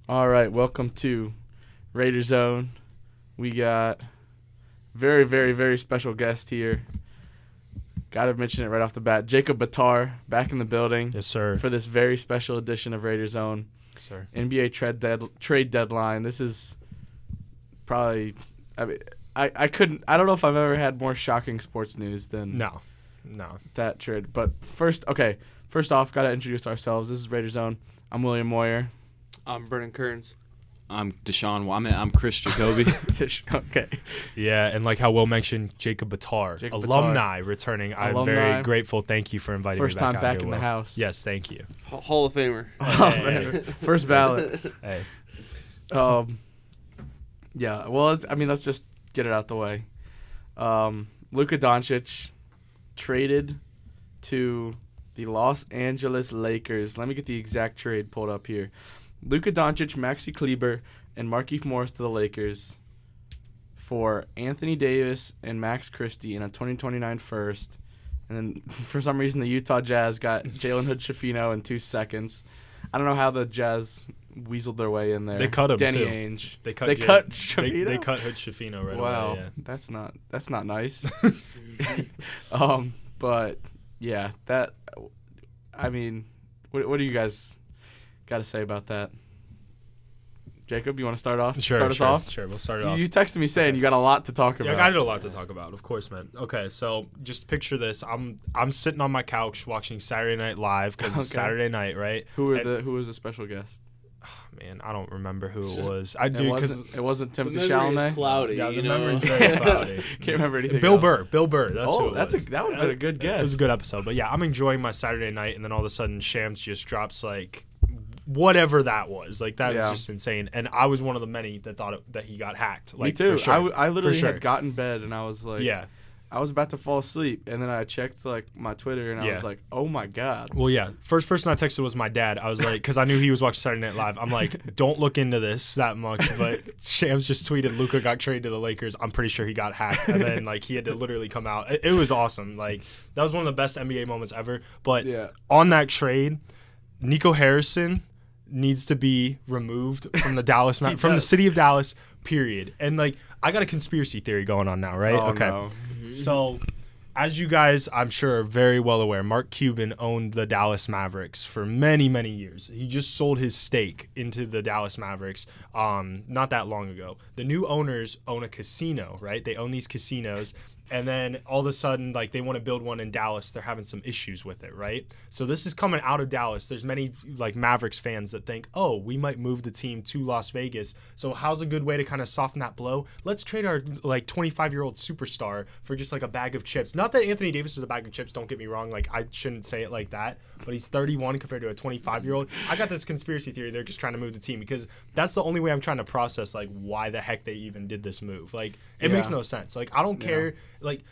All right, welcome to Raider Zone. We got very, very, very special guest here. Got to mention it right off the bat. Jacob Buttar back in the building. Yes, sir. For this very special edition of Raider Zone. Yes, sir. NBA trade deadline. This is probably. I don't know if I've ever had more shocking sports news than No. that trade. But first off, got to introduce ourselves. This is Raider Zone. I'm Will Moyer. I'm Brennen Kerns. I'm I'm Kris Jacoby. Okay. Yeah, and like how Will mentioned, Jacob Buttar, alumni returning. I'm very grateful. Thank you for inviting First me back time out back here, in Will. the house. Yes, thank you. Hall of Famer. Hey. First ballot. Hey. Yeah. Well, let's just get it out the way. Luka Doncic traded to the Los Angeles Lakers. Let me get the exact trade pulled up here. Luka Doncic, Maxi Kleber, and Markieff Morris to the Lakers for Anthony Davis and Max Christie in a 2029 first. And then for some reason, the Utah Jazz got Jalen Hood-Schifino in 2 seconds. I don't know how the Jazz weaseled their way in there. They cut him Danny too. Ainge. They cut Schifino? They cut Hood-Schifino right wow. away. Yeah. That's not nice. But yeah, that. I mean, what do you guys got to say about that? Jacob, you want to start us off? Sure, we'll start it off. You texted me saying you got a lot to talk about. Yeah, I got a lot to talk about, of course, man. Okay, so just picture this. I'm sitting on my couch watching Saturday Night Live because it's Saturday night, right? Who was the special guest? Man, I don't remember who it was. I do because it wasn't Timothée The memory Chalamet. is cloudy. Yeah, the you know? memory is very cloudy. Can't remember anything. Bill else. Burr. That's who it was. That would have been a good guess. It was a good episode, but yeah, I'm enjoying my Saturday night, and then all of a sudden, Shams just drops like whatever that was. Like that was just insane, and I was one of the many that thought that he got hacked. Like, me too. For sure. I literally For sure. had gotten in bed and I was like, yeah. I was about to fall asleep, and then I checked like my Twitter, and I was like, "Oh my god!" Well, yeah. First person I texted was my dad. I was like, because I knew he was watching Saturday Night Live. I'm like, don't look into this that much. But Shams just tweeted, Luka got traded to the Lakers. I'm pretty sure he got hacked, and then like he had to literally come out. It was awesome. Like that was one of the best NBA moments ever. But on that trade, Nico Harrison needs to be removed from the Dallas from the city of Dallas. Period. And like I got a conspiracy theory going on now, right? Oh, okay. No. So, as you guys, I'm sure, are very well aware, Mark Cuban owned the Dallas Mavericks for many, many years. He just sold his stake into the Dallas Mavericks not that long ago. The new owners own a casino, right? They own these casinos. And then all of a sudden, like they want to build one in Dallas. They're having some issues with it, right? So this is coming out of Dallas. There's many like Mavericks fans that think, oh, we might move the team to Las Vegas. So how's a good way to kind of soften that blow? Let's trade our like 25-year-old superstar for just like a bag of chips. Not that Anthony Davis is a bag of chips. Don't get me wrong. Like I shouldn't say it like that. But he's 31 compared to a 25-year-old. I got this conspiracy theory. They're just trying to move the team because that's the only way I'm trying to process like why the heck they even did this move. Like it makes no sense. Like I don't care. Like,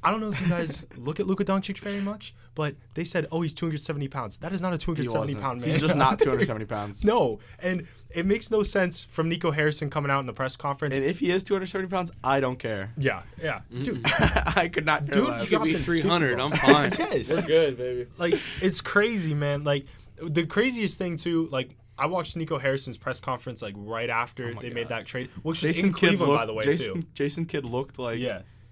I don't know if you guys look at Luka Doncic very much, but they said, oh, he's 270 pounds. That is not a 270-pound man. He's just not 270 pounds. No, and it makes no sense from Nico Harrison coming out in the press conference. And if he is 270 pounds, I don't care. Yeah. Dude. I could not care less. Dude, you could be 300. I'm fine. Yes. We're good, baby. Like, it's crazy, man. Like, the craziest thing, too, like, I watched Nico Harrison's press conference, like, right after they made that trade, which was in Cleveland, by the way, too. Jason Kidd looked like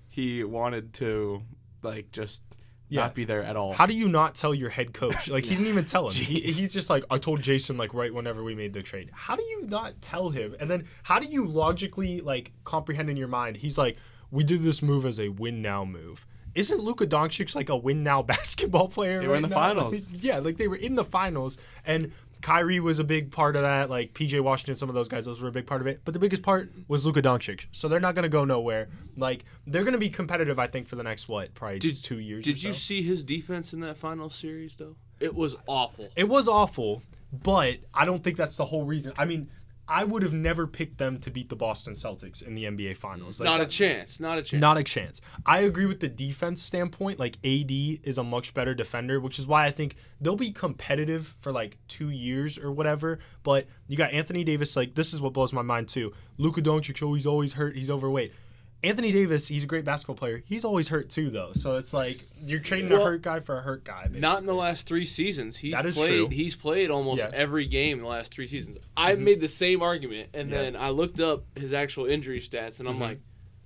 he wanted to, like, just not be there at all. How do you not tell your head coach? Like, he didn't even tell him. He's just like, I told Jason, like, right whenever we made the trade. How do you not tell him? And then how do you logically, like, comprehend in your mind? He's like, we did this move as a win-now move. Isn't Luka Doncic, like, a win-now basketball player? They were in the finals. Like, they were in the finals. And Kyrie was a big part of that. Like, P.J. Washington, some of those guys, those were a big part of it. But the biggest part was Luka Doncic. So they're not going to go nowhere. Like, they're going to be competitive, I think, for the next, probably 2 years Did you see his defense in that final series, though? It was awful. It was awful, but I don't think that's the whole reason. I mean, I would have never picked them to beat the Boston Celtics in the NBA Finals. Like, Not a chance. Not a chance. I agree with the defense standpoint. Like, AD is a much better defender, which is why I think they'll be competitive for, like, 2 years or whatever. But you got Anthony Davis. Like, this is what blows my mind, too. Luka Doncic, he's always hurt. He's overweight. Anthony Davis, he's a great basketball player. He's always hurt too, though. So it's like you're trading a hurt guy for a hurt guy. Basically. Not in the last 3 seasons. That is true. He's played almost every game in the last 3 seasons. I've made the same argument, and then I looked up his actual injury stats, and I'm like,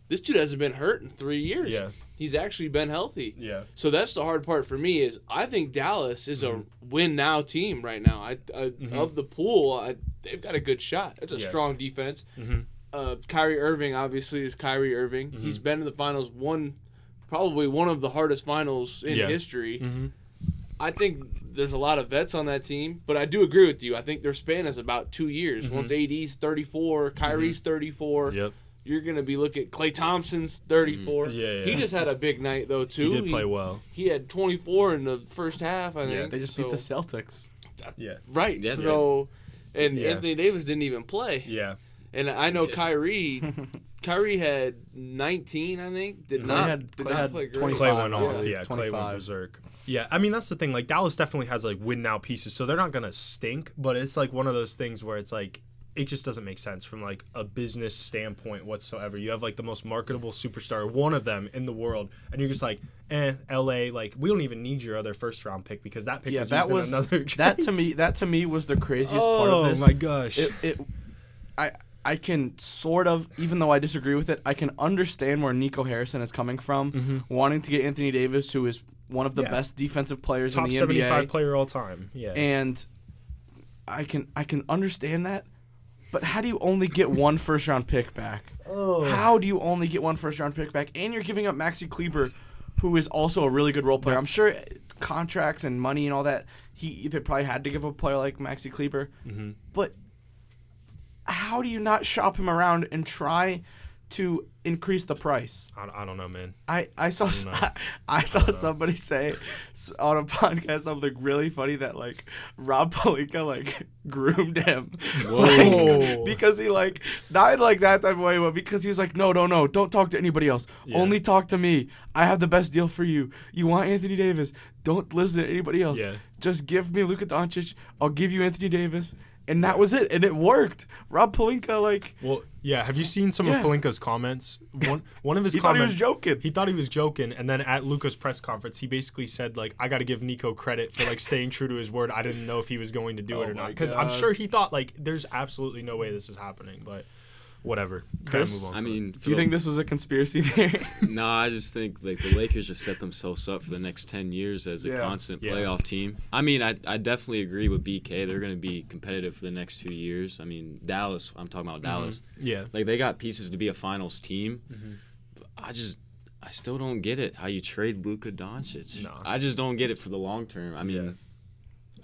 this dude hasn't been hurt in 3 years. Yeah. He's actually been healthy. Yeah. So that's the hard part for me is I think Dallas is a win-now team right now. Of the pool, they've got a good shot. It's a strong defense. Kyrie Irving, obviously, is Kyrie Irving. He's been in the finals, probably one of the hardest finals in history. I think there's a lot of vets on that team, but I do agree with you. I think their span is about 2 years. Once AD's 34, Kyrie's 34. Yep. You're going to be looking at Klay Thompson's 34. He just had a big night, though, too. He did play well. He had 24 in the first half, I think. Yeah, they just beat the Celtics. Yeah. Right. Yeah, so, and Anthony Davis didn't even play. Yeah. And I know Kyrie had 19, I think. Did not play great. Klay went off. Yeah, Klay went berserk. Yeah, I mean, that's the thing. Like, Dallas definitely has, like, win-now pieces, so they're not going to stink, but it's, like, one of those things where it's, like, it just doesn't make sense from, like, a business standpoint whatsoever. You have, like, the most marketable superstar, one of them in the world, and you're just like, LA, like, we don't even need your other first-round pick because that pick was used in another trade. That to me was the craziest part of this. Oh, my gosh. I can sort of, even though I disagree with it, I can understand where Nico Harrison is coming from, wanting to get Anthony Davis, who is one of the best defensive players in the NBA. Top 75 player all time. Yeah. And I can understand that, but how do you only get one first-round pick back? How do you only get one first-round pick back? And you're giving up Maxi Kleber, who is also a really good role player. I'm sure contracts and money and all that, he either probably had to give a player like Maxi Kleber, but how do you not shop him around and try to increase the price? I don't know, man. I saw somebody say on a podcast something really funny that like Rob Pelinka like groomed him. Like, because he like not like that type of way, but because he was like, no, don't talk to anybody else. Only talk to me. I have the best deal for you. You want Anthony Davis? Don't listen to anybody else. Just give me Luka Doncic. I'll give you Anthony Davis. And that was it, and it worked. Rob Pelinka, like... Well, yeah, have you seen some of Pelinka's comments? One of his comments... He thought he was joking. He thought he was joking, and then at Luka's press conference, he basically said, like, I got to give Nico credit for, like, staying true to his word. I didn't know if he was going to do it or not. Because I'm sure he thought, like, there's absolutely no way this is happening, but... Whatever. Chris, move on I mean, do you think this was a conspiracy theory? No, I just think like the Lakers just set themselves up for the next 10 years as a constant playoff team. I mean, I definitely agree with BK. They're going to be competitive for the next 2 years. I mean, Dallas, I'm talking about Dallas. Yeah. Like they got pieces to be a finals team. I still don't get it how you trade Luka Doncic. No. I just don't get it for the long term. I mean,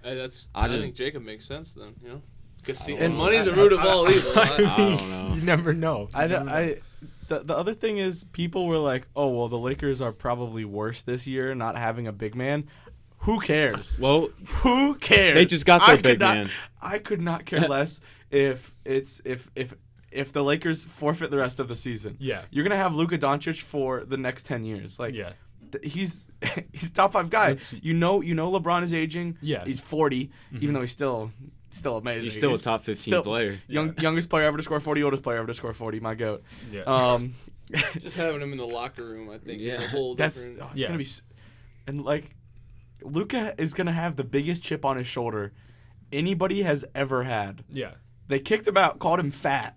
I think Jacob makes sense then, you know? And money's the root of all evil. I don't know. You never know. The other thing is people were like, oh, well, the Lakers are probably worse this year not having a big man. Who cares? Well, who cares? They just got their big man. I could not care less if the Lakers forfeit the rest of the season. Yeah. You're going to have Luka Doncic for the next 10 years. Like, he's top 5 guy. You know LeBron is aging. Yeah. He's 40, even though he's still amazing. He's still a top 15 player. Youngest player ever to score 40, oldest player ever to score 40. My goat. Yeah. Just having him in the locker room, I think, is a whole different. It's gonna be, and like, Luka is gonna have the biggest chip on his shoulder anybody has ever had. Yeah. They kicked him out, called him fat.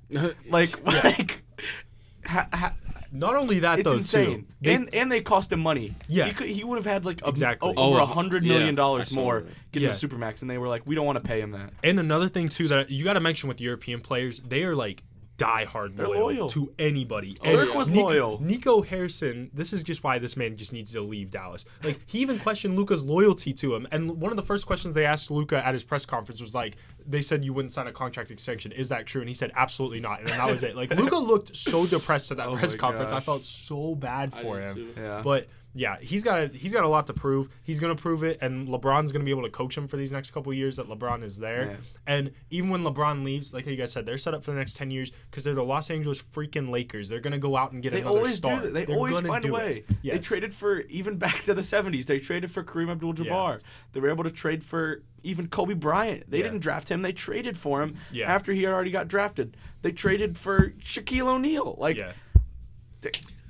Not only that, it's though, insane. too. And they cost him money. Yeah. He would have had like over $100 million more getting the Supermax, and they were like, we don't want to pay him that. And another thing, too, that you got to mention with European players, they are like diehard loyal to anybody. Dirk was loyal. Nico Harrison, this is just why this man just needs to leave Dallas. Like, he even questioned Luka's loyalty to him. And one of the first questions they asked Luka at his press conference was like, they said you wouldn't sign a contract extension. Is that true? And he said, absolutely not. And then that was it. Like, Luka looked so depressed at that press conference. I felt so bad for him. Yeah. But yeah, he's got a lot to prove. He's going to prove it, and LeBron's going to be able to coach him for these next couple of years that LeBron is there. Yeah. And even when LeBron leaves, like you guys said, they're set up for the next 10 years because they're the Los Angeles freaking Lakers. They're going to go out and get another star. They always find a way. Yes. They traded for, even back to the 70s, they traded for Kareem Abdul-Jabbar. Yeah. They were able to trade for even Kobe Bryant. They didn't draft him. They traded for him after he had already got drafted. They traded for Shaquille O'Neal.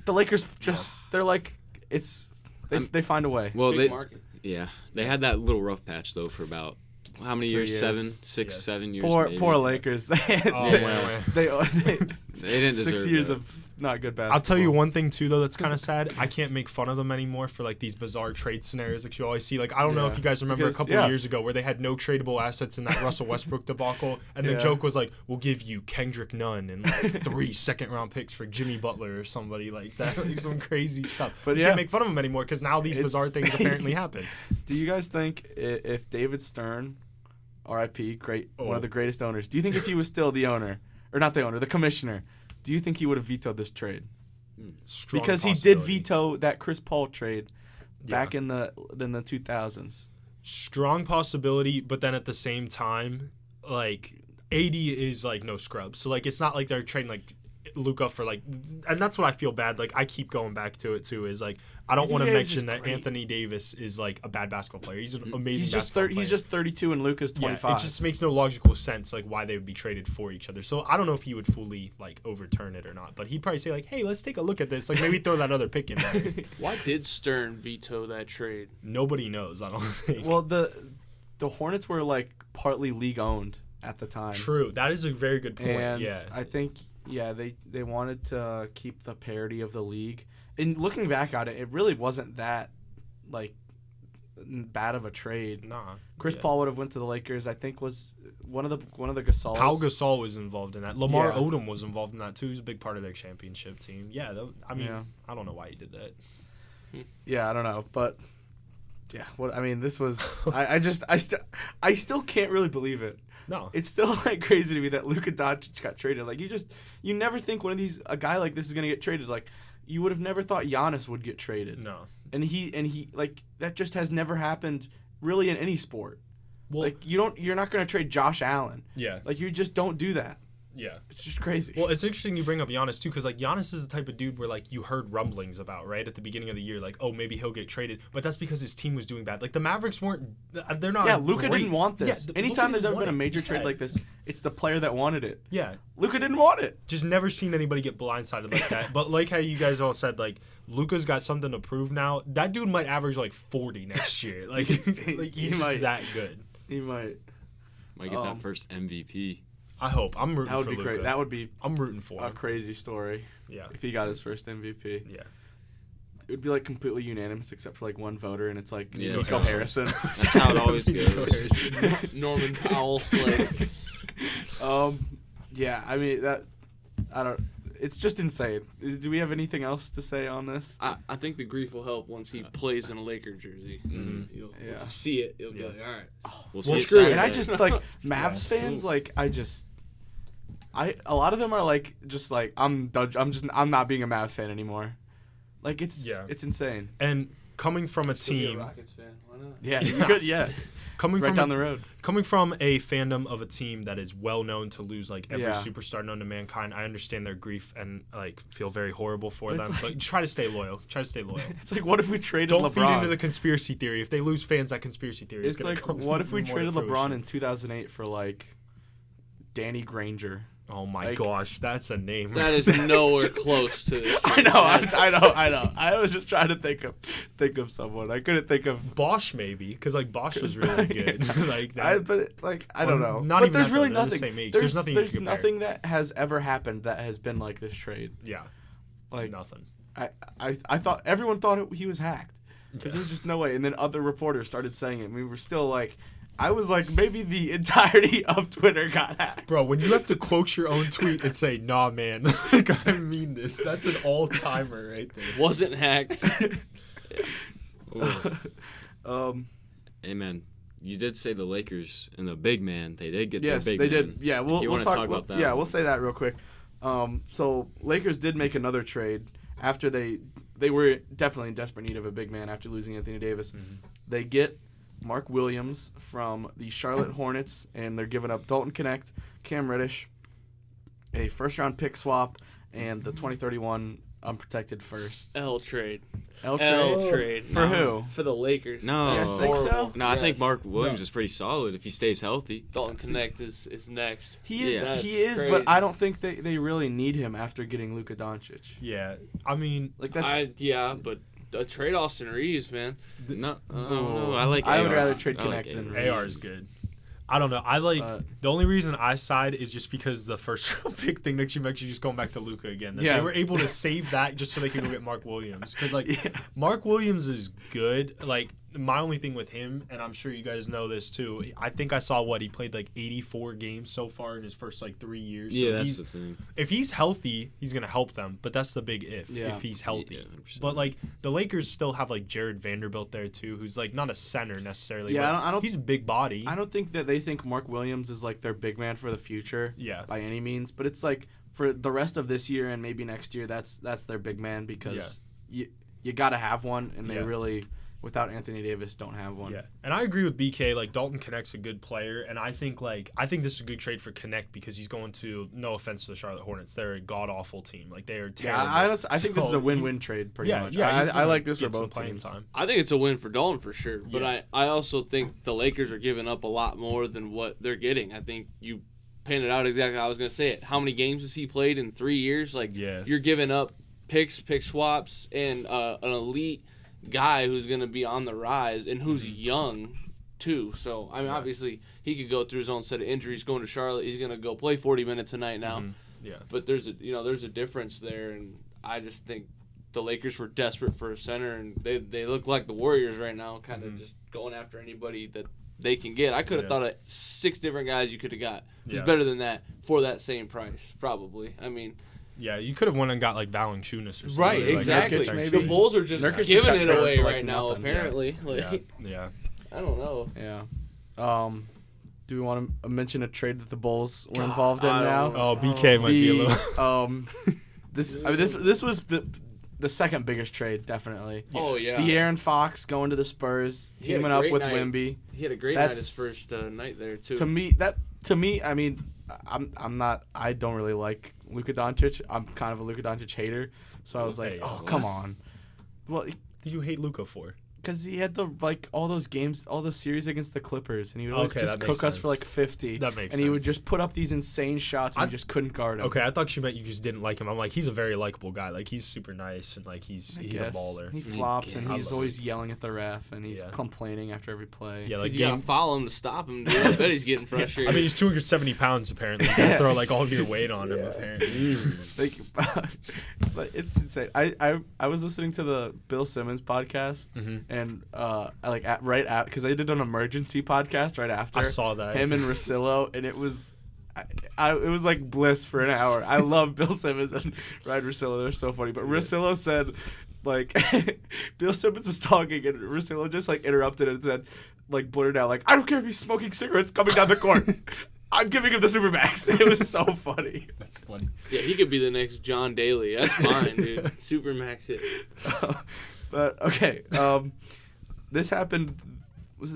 the Lakers just they're like they find a way. Well, Big market. they had that little rough patch though for about how many years? 7 years. Poor Lakers. They didn't deserve 6 years that. of not good basketball. I'll tell you one thing too, though, that's kind of sad. I can't make fun of them anymore for like these bizarre trade scenarios that you always see. Like I don't know if you guys remember a couple of years ago where they had no tradable assets in that Russell Westbrook debacle, and the joke was like, "We'll give you Kendrick Nunn and like 3 second-round picks for Jimmy Butler or somebody like that." Like some crazy stuff. But you can't make fun of them anymore because now these bizarre things apparently happen. Do you guys think if David Stern, R.I.P., one of the greatest owners, do you think if he was still the owner, or not the owner, the commissioner, do you think he would have vetoed this trade? Strong Because he did veto that Chris Paul trade back in the 2000s. Strong possibility, but then at the same time, like AD is like no scrub. So like it's not like they're trading like Luka for like, and that's what I feel bad. Like I keep going back to it too. Is like I don't want to mention that Anthony Davis is like a bad basketball player. He's an amazing basketball player. He's just 32 and Luka's 25. Yeah, it just makes no logical sense like why they would be traded for each other. So I don't know if he would fully like overturn it or not. But he'd probably say like, hey, let's take a look at this. Like maybe throw that other pick in there. Why did Stern veto that trade? Nobody knows. I don't think. Well, the Hornets were like partly league owned at the time. True. That is a very good point. And yeah. I think they wanted to keep the parity of the league. And looking back at it, it really wasn't that like bad of a trade. Nah. Chris Paul would have went to the Lakers. I think was one of the Gasols. Pau Gasol was involved in that. Lamar Odom was involved in that too. He was a big part of their championship team. Yeah, I don't know why he did that. Yeah, I don't know, but this was I still can't really believe it. No. It's still like crazy to me that Luka Doncic got traded. Like you never think a guy like this is gonna get traded. Like you would have never thought Giannis would get traded. No. And he like that just has never happened really in any sport. Well, like you're not gonna trade Josh Allen. Yeah. Like you just don't do that. Yeah. It's just crazy. Well, it's interesting you bring up Giannis, too, because, like, Giannis is the type of dude where, like, you heard rumblings about, right, at the beginning of the year, like, oh, maybe he'll get traded. But that's because his team was doing bad. Like, the Mavericks they're not Luka didn't want this. Yeah, anytime there's ever been a major trade like this, it's the player that wanted it. Yeah. Luka didn't want it. Just never seen anybody get blindsided like that. But like how you guys all said, like, Luka's got something to prove now. That dude might average, like, 40 next year. Like, he's just that good. He might. Might get that first MVP. I hope. I'm rooting for Luka. That would be great. That would be I'm rooting for him. A crazy story. Yeah. If he got his first MVP. Yeah. It would be like completely unanimous except for like one voter, and it's like Nico Harrison. That's how it always goes. Norman Powell. Like. Yeah. I mean it's just insane. Do we have anything else to say on this? I think the grief will help once he plays in a Laker jersey. Mm-hmm. Once you see it, you'll be like, all right. We'll see it screw it. Saturday. And I just like Mavs fans. Like a lot of them are like just like I'm not being a Mavs fan anymore. Like it's insane. And coming from a team, be a Rockets fan. Why not? Yeah, you could. Yeah. Coming right from down the road. Coming from a fandom of a team that is well known to lose like every superstar known to mankind, I understand their grief and like feel very horrible for them. Like, but try to stay loyal. It's like, what if we traded Don't LeBron? feed into the conspiracy theory. If they lose fans, that conspiracy theory is going to come. What if we traded LeBron LeBron in 2008 for like Danny Granger? Oh my gosh, that's a name. That is nowhere close to this. I know. I was just trying to think of someone. I couldn't think of Bosch maybe, because like Bosch was really good. Like that. I don't know. Not but even there's that, really though. They're nothing. the same age. There's nothing that has ever happened that has been like this trade. Yeah. Like nothing. I thought everyone thought he was hacked because there's just no way. And then other reporters started saying it. And we were still like. I was like, maybe the entirety of Twitter got hacked. Bro, when you have to quote your own tweet and say, nah, man, like, I mean this. That's an all-timer right there. Wasn't hacked. Hey, man, you did say the Lakers and the big man. They did get their big man. Yes, they man. did. Yeah, we'll talk about that. Yeah, we'll say that real quick. So Lakers did make another trade after they were definitely in desperate need of a big man after losing Anthony Davis. Mm-hmm. They get Mark Williams from the Charlotte Hornets, and they're giving up Dalton Knecht, Cam Reddish, a first-round pick swap, and the 2031 unprotected first. L trade. L L trade? trade. For who? For the Lakers. No. You guys think so? No, I think Mark Williams is pretty solid if he stays healthy. Dalton Connect is next. He is, Yeah. he is, Crazy. but I don't think they really need him after getting Luka Doncic. Yeah, I mean, Like that's. But trade Austin Reeves, man. No, Ooh. I like. I would AR. rather trade I like Connect than AR. AR is good. I don't know. I like the only reason I side is just because the first round pick thing that you mentioned, just going back to Luka again. That Yeah. They were able to save that just so they could go get Mark Williams. Because Mark Williams is good. Like my only thing with him, and I'm sure you guys know this too. I think I saw he played like 84 games so far in his first like 3 years. Yeah, so that's the thing. if he's healthy, he's gonna help them. But that's the big if. Yeah. If he's healthy. Yeah, 100%. But like the Lakers still have like Jared Vanderbilt there too, who's like not a center necessarily. Yeah, but I don't- he's a big body. I don't think that they think Mark Williams is like their big man for the future. Yeah. By any means, but it's like for the rest of this year and maybe next year, that's their big man because you got to have one, and they really, without Anthony Davis, don't have one. Yeah, and I agree with BK. Like Dalton Connect's a good player, and I think this is a good trade for Connect because he's going to. No offense to the Charlotte Hornets, they're a god awful team. Like they are terrible. Yeah, I think this is So a win-win trade pretty much. Yeah, he's I gonna like this for get some both playing teams. time. I think it's a win for Dalton for sure. But Yeah. I also think the Lakers are giving up a lot more than what they're getting. I think you painted out exactly how I was going to say it. How many games has he played in 3 years? Like, you're giving up picks, pick swaps, and an elite guy who's going to be on the rise and who's young too. So, I mean, obviously, he could go through his own set of injuries going to Charlotte. He's going to go play 40 minutes a night now. Yeah. But there's a difference there, and I just think the Lakers were desperate for a center, and they look like the Warriors right now, kind of just going after anybody that they can get. I could have thought of 6 different guys you could have got. It's better than that for that same price, probably. I mean, yeah, you could have went and got like Valanciunas or something. right, like, exactly. Nurkic, maybe. The Bulls are just Nurkic just giving got it traded away for, like, right now, nothing. apparently. Yeah. Like, Yeah. I don't know. Yeah. Do we want to mention a trade that the Bulls were involved in I now? don't know. Oh, BK might be a little. This was the second biggest trade, definitely. Oh, yeah. De'Aaron Fox going to the Spurs, He had a teaming up great with night. Wemby. He had a great night his That's- first night there, too. To me, I mean, I don't really like Luka Doncic. I'm kind of a Luka Doncic hater, so I was like, Hey, oh, come on. Well, What do you hate Luka for? because he had all those games, all those series against the Clippers, and he would always Okay, just that makes cook us for sense. like 50. That makes and he would sense. just put up these insane shots, and you just couldn't guard him. Okay, I thought you meant you just didn't like him. I'm like, he's a very likable guy. Like he's super nice and like he's a Yes. baller. He flops, and I he's love always yelling at the ref, and he's Yeah. complaining after every play. Yeah, like you got game. to follow him to stop him, dude. I bet he's getting frustrated. I mean, he's 270 pounds apparently. You gotta throw like all of your weight on him apparently. Like, but it's insane. I was listening to the Bill Simmons podcast, and because they did an emergency podcast right after. I saw that. Him and Russillo, and it was. It was like bliss for an hour. I love Bill Simmons and Ryan Russillo. They're so funny. But Russillo said, like, Bill Simmons was talking, and Russillo just like interrupted and said, like, blurted out, like, I don't care if he's smoking cigarettes coming down the court. I'm giving him the Supermax. It was so funny. That's funny. Yeah, he could be the next John Daly. That's fine, dude. Supermax it. But okay, this happened. Was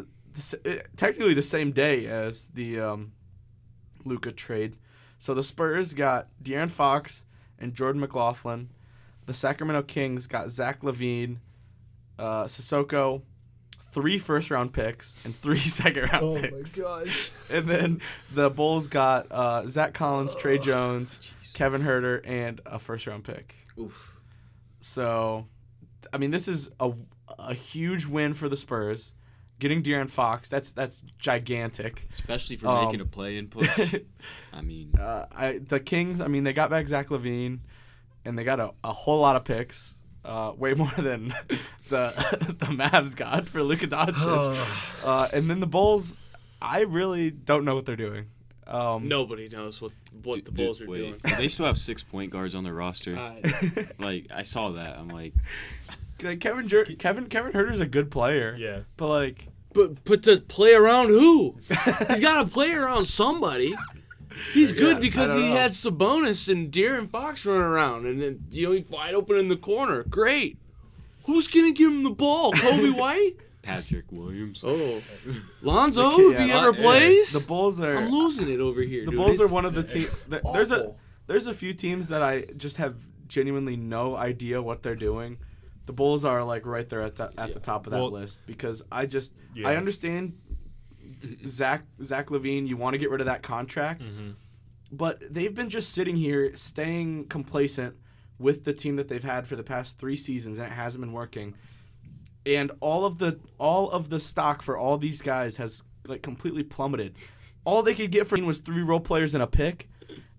it technically the same day as the Luka trade? So the Spurs got De'Aaron Fox and Jordan McLaughlin. The Sacramento Kings got Zach LaVine, Sissoko, 3 first-round picks and 3 second-round picks. gosh. And then the Bulls got Zach Collins, Trey Jones, Kevin Huerter, and a first-round pick. Oof. So, I mean, this is a huge win for the Spurs. Getting De'Aaron Fox, that's gigantic. Especially for making a play-in push. I mean, The Kings, I mean, they got back Zach LaVine, and they got a whole lot of picks. Way more than the Mavs got for Luka Doncic. And then the Bulls, I really don't know what they're doing. Nobody knows what the Bulls are doing. They still have 6 point guards on their roster. Like, I saw that. I'm like, Kevin Huerter's a good player. Yeah. But like, But to play around who? He's got to play around somebody. He's good because he had Sabonis and De'Aaron Fox running around, and then he's wide open in the corner. Great. Who's gonna give him the ball? Kobe White? Patrick Williams. Oh, Lonzo, if he ever plays. the Bulls are. I'm losing it over here. The dude. Bulls are It's one of the teams. awful. There's a few teams that I just have genuinely no idea what they're doing, the Bulls are like right there at the top of that list because I understand Zach LaVine, you want to get rid of that contract, but they've been just sitting here staying complacent with the team that they've had for the past 3 seasons, and it hasn't been working. And all of the stock for all these guys has like completely plummeted. All they could get for was 3 role players and a pick.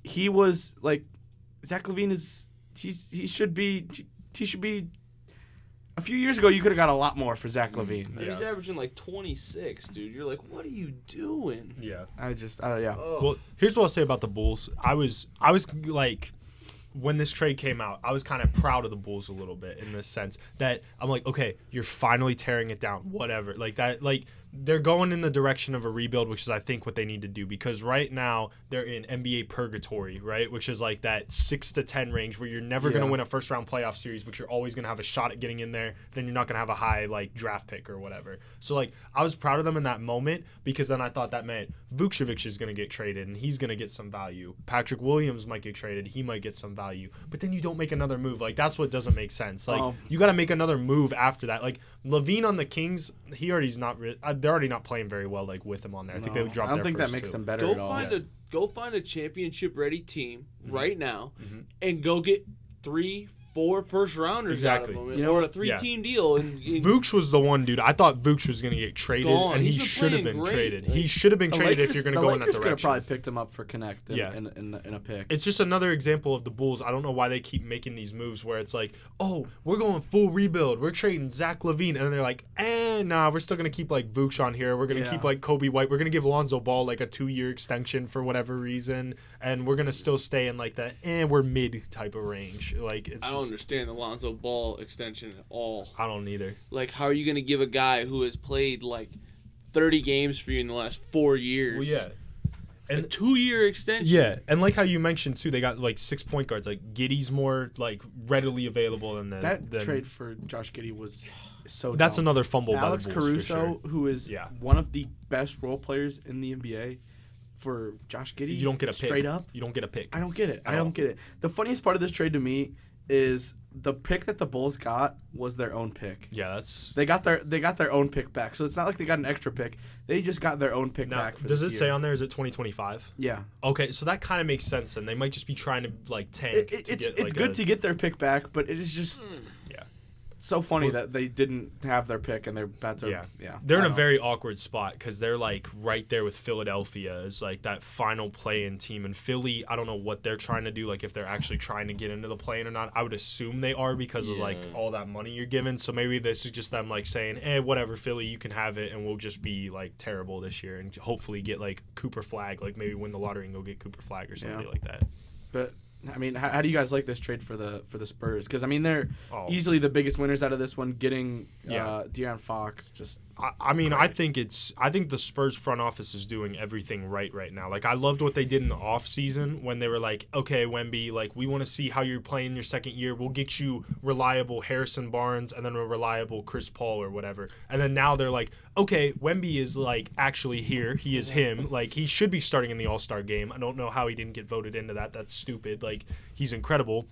He was like Zach LaVine he should be a few years ago you could have got a lot more for Zach LaVine. Yeah. He's averaging like 26, dude. You're like, what are you doing? Yeah. Well, here's what I'll say about the Bulls. I was like, when this trade came out, I was kind of proud of the Bulls a little bit in the sense that I'm like, okay, you're finally tearing it down, whatever. Like that, like they're going in the direction of a rebuild, which is I think what they need to do because right now they're in NBA purgatory, right? Which is like that 6 to 10 range where you're never going to win a first round playoff series, but you're always going to have a shot at getting in there. Then you're not going to have a high like draft pick or whatever. So like I was proud of them in that moment because then I thought that meant Vucevic is going to get traded and he's going to get some value. Patrick Williams might get traded. He might get some value, but then you don't make another move. Like that's what doesn't make sense. Like you got to make another move after that. Like LaVine on the Kings, they're already not playing very well like with him on there. I think they would drop. I don't think that makes them better at all. Go find a championship ready team right now and go get 3-4 first rounders out of them. Or a 3-team deal. And Vooch was the one dude. I thought Vooch was going to get traded, and he should have been traded. He should have been traded if you're going to go in that direction. The Lakers could have probably picked him up for Connect in a pick. It's just another example of the Bulls. I don't know why they keep making these moves where it's like, oh, we're going full rebuild. We're trading Zach LaVine. And then they're like, nah, we're still going to keep like Vooch on here. We're going to keep like Kobe White. We're going to give Lonzo Ball like a 2-year extension for whatever reason. And we're going to still stay in like that, we're mid type of range. Like it's I don't understand the Lonzo Ball extension at all. I don't either. Like, how are you going to give a guy who has played like 30 games for you in the last 4 years? Well, yeah. And a 2-year extension. Yeah, and like how you mentioned too, they got like 6 point guards. Like Giddey's more like readily available than that trade for Josh Giddey was so. That's dumb. another fumble Alex by the Bulls, Caruso, for sure. who is one of the best role players in the NBA. For Josh Giddey, you don't get a pick. Straight up, you don't get a pick. I don't get it. I don't get it. The funniest part of this trade to me is the pick that the Bulls got was their own pick. Yeah, that's they got their own pick back. So it's not like they got an extra pick. They just got their own pick back. For does it this say year. on there? Is it 2025? Yeah. Okay, so that kind of makes sense. And they might just be trying to like tank. It's good to get their pick back, but it is just so funny that they didn't have their pick and they're about to. Yeah. They're in a very awkward spot because they're like right there with Philadelphia as like that final play-in team. And Philly, I don't know what they're trying to do. Like if they're actually trying to get into the play-in or not. I would assume they are because of like all that money you're given. So maybe this is just them like saying, whatever, Philly, you can have it, and we'll just be like terrible this year and hopefully get like Cooper Flag, like maybe win the lottery and go get Cooper Flag or somebody like that. But. I mean, how do you guys like this trade for the Spurs? Because I mean, they're easily the biggest winners out of this one. Getting De'Aaron Fox, I think the Spurs front office is doing everything right now. Like I loved what they did in the offseason when they were like, okay, Wemby, like we want to see how you're playing your second year. We'll get you reliable Harrison Barnes and then a reliable Chris Paul or whatever. And then now they're like, okay, Wemby is like actually here. He is him. Like he should be starting in the All-Star game. I don't know how he didn't get voted into that. That's stupid. Like he's incredible.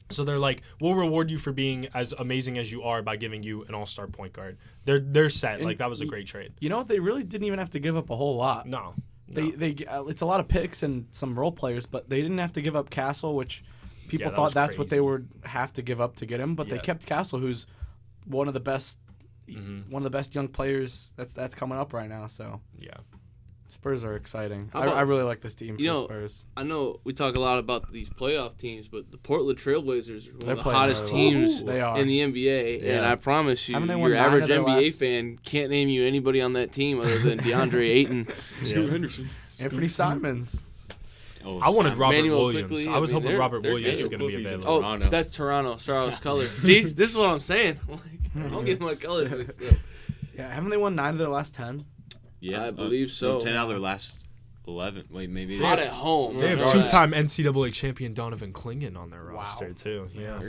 So they're like, we'll reward you for being as amazing as you are by giving you an all-star point guard. They're set. And like that was a great trade. You know what? They really didn't even have to give up a whole lot. No. It's a lot of picks and some role players, but they didn't have to give up Castle, which people thought that's what they would have to give up to get him. But they kept Castle, who's one of the best young players that's coming up right now. So Spurs are exciting. I really like this team for the Spurs. I know we talk a lot about these playoff teams, but the Portland Trailblazers are one of the hottest teams in the NBA. Yeah. And I promise you, your average NBA fan can't name you anybody on that team other than DeAndre Ayton, Scoot Henderson, Anthony Simons. I wanted Robert Williams. Quickly. I was hoping Robert Williams was going to be available. Oh, that's Toronto. Sorry, I was colors. See, this is what I'm saying. I don't get my colors mixed up. Yeah, haven't they won 9 of their last 10? Yeah, I believe so. 10 out of their last 11. Wait, maybe not at home. They have 2-time NCAA champion Donovan Clingan on their roster too. Yeah.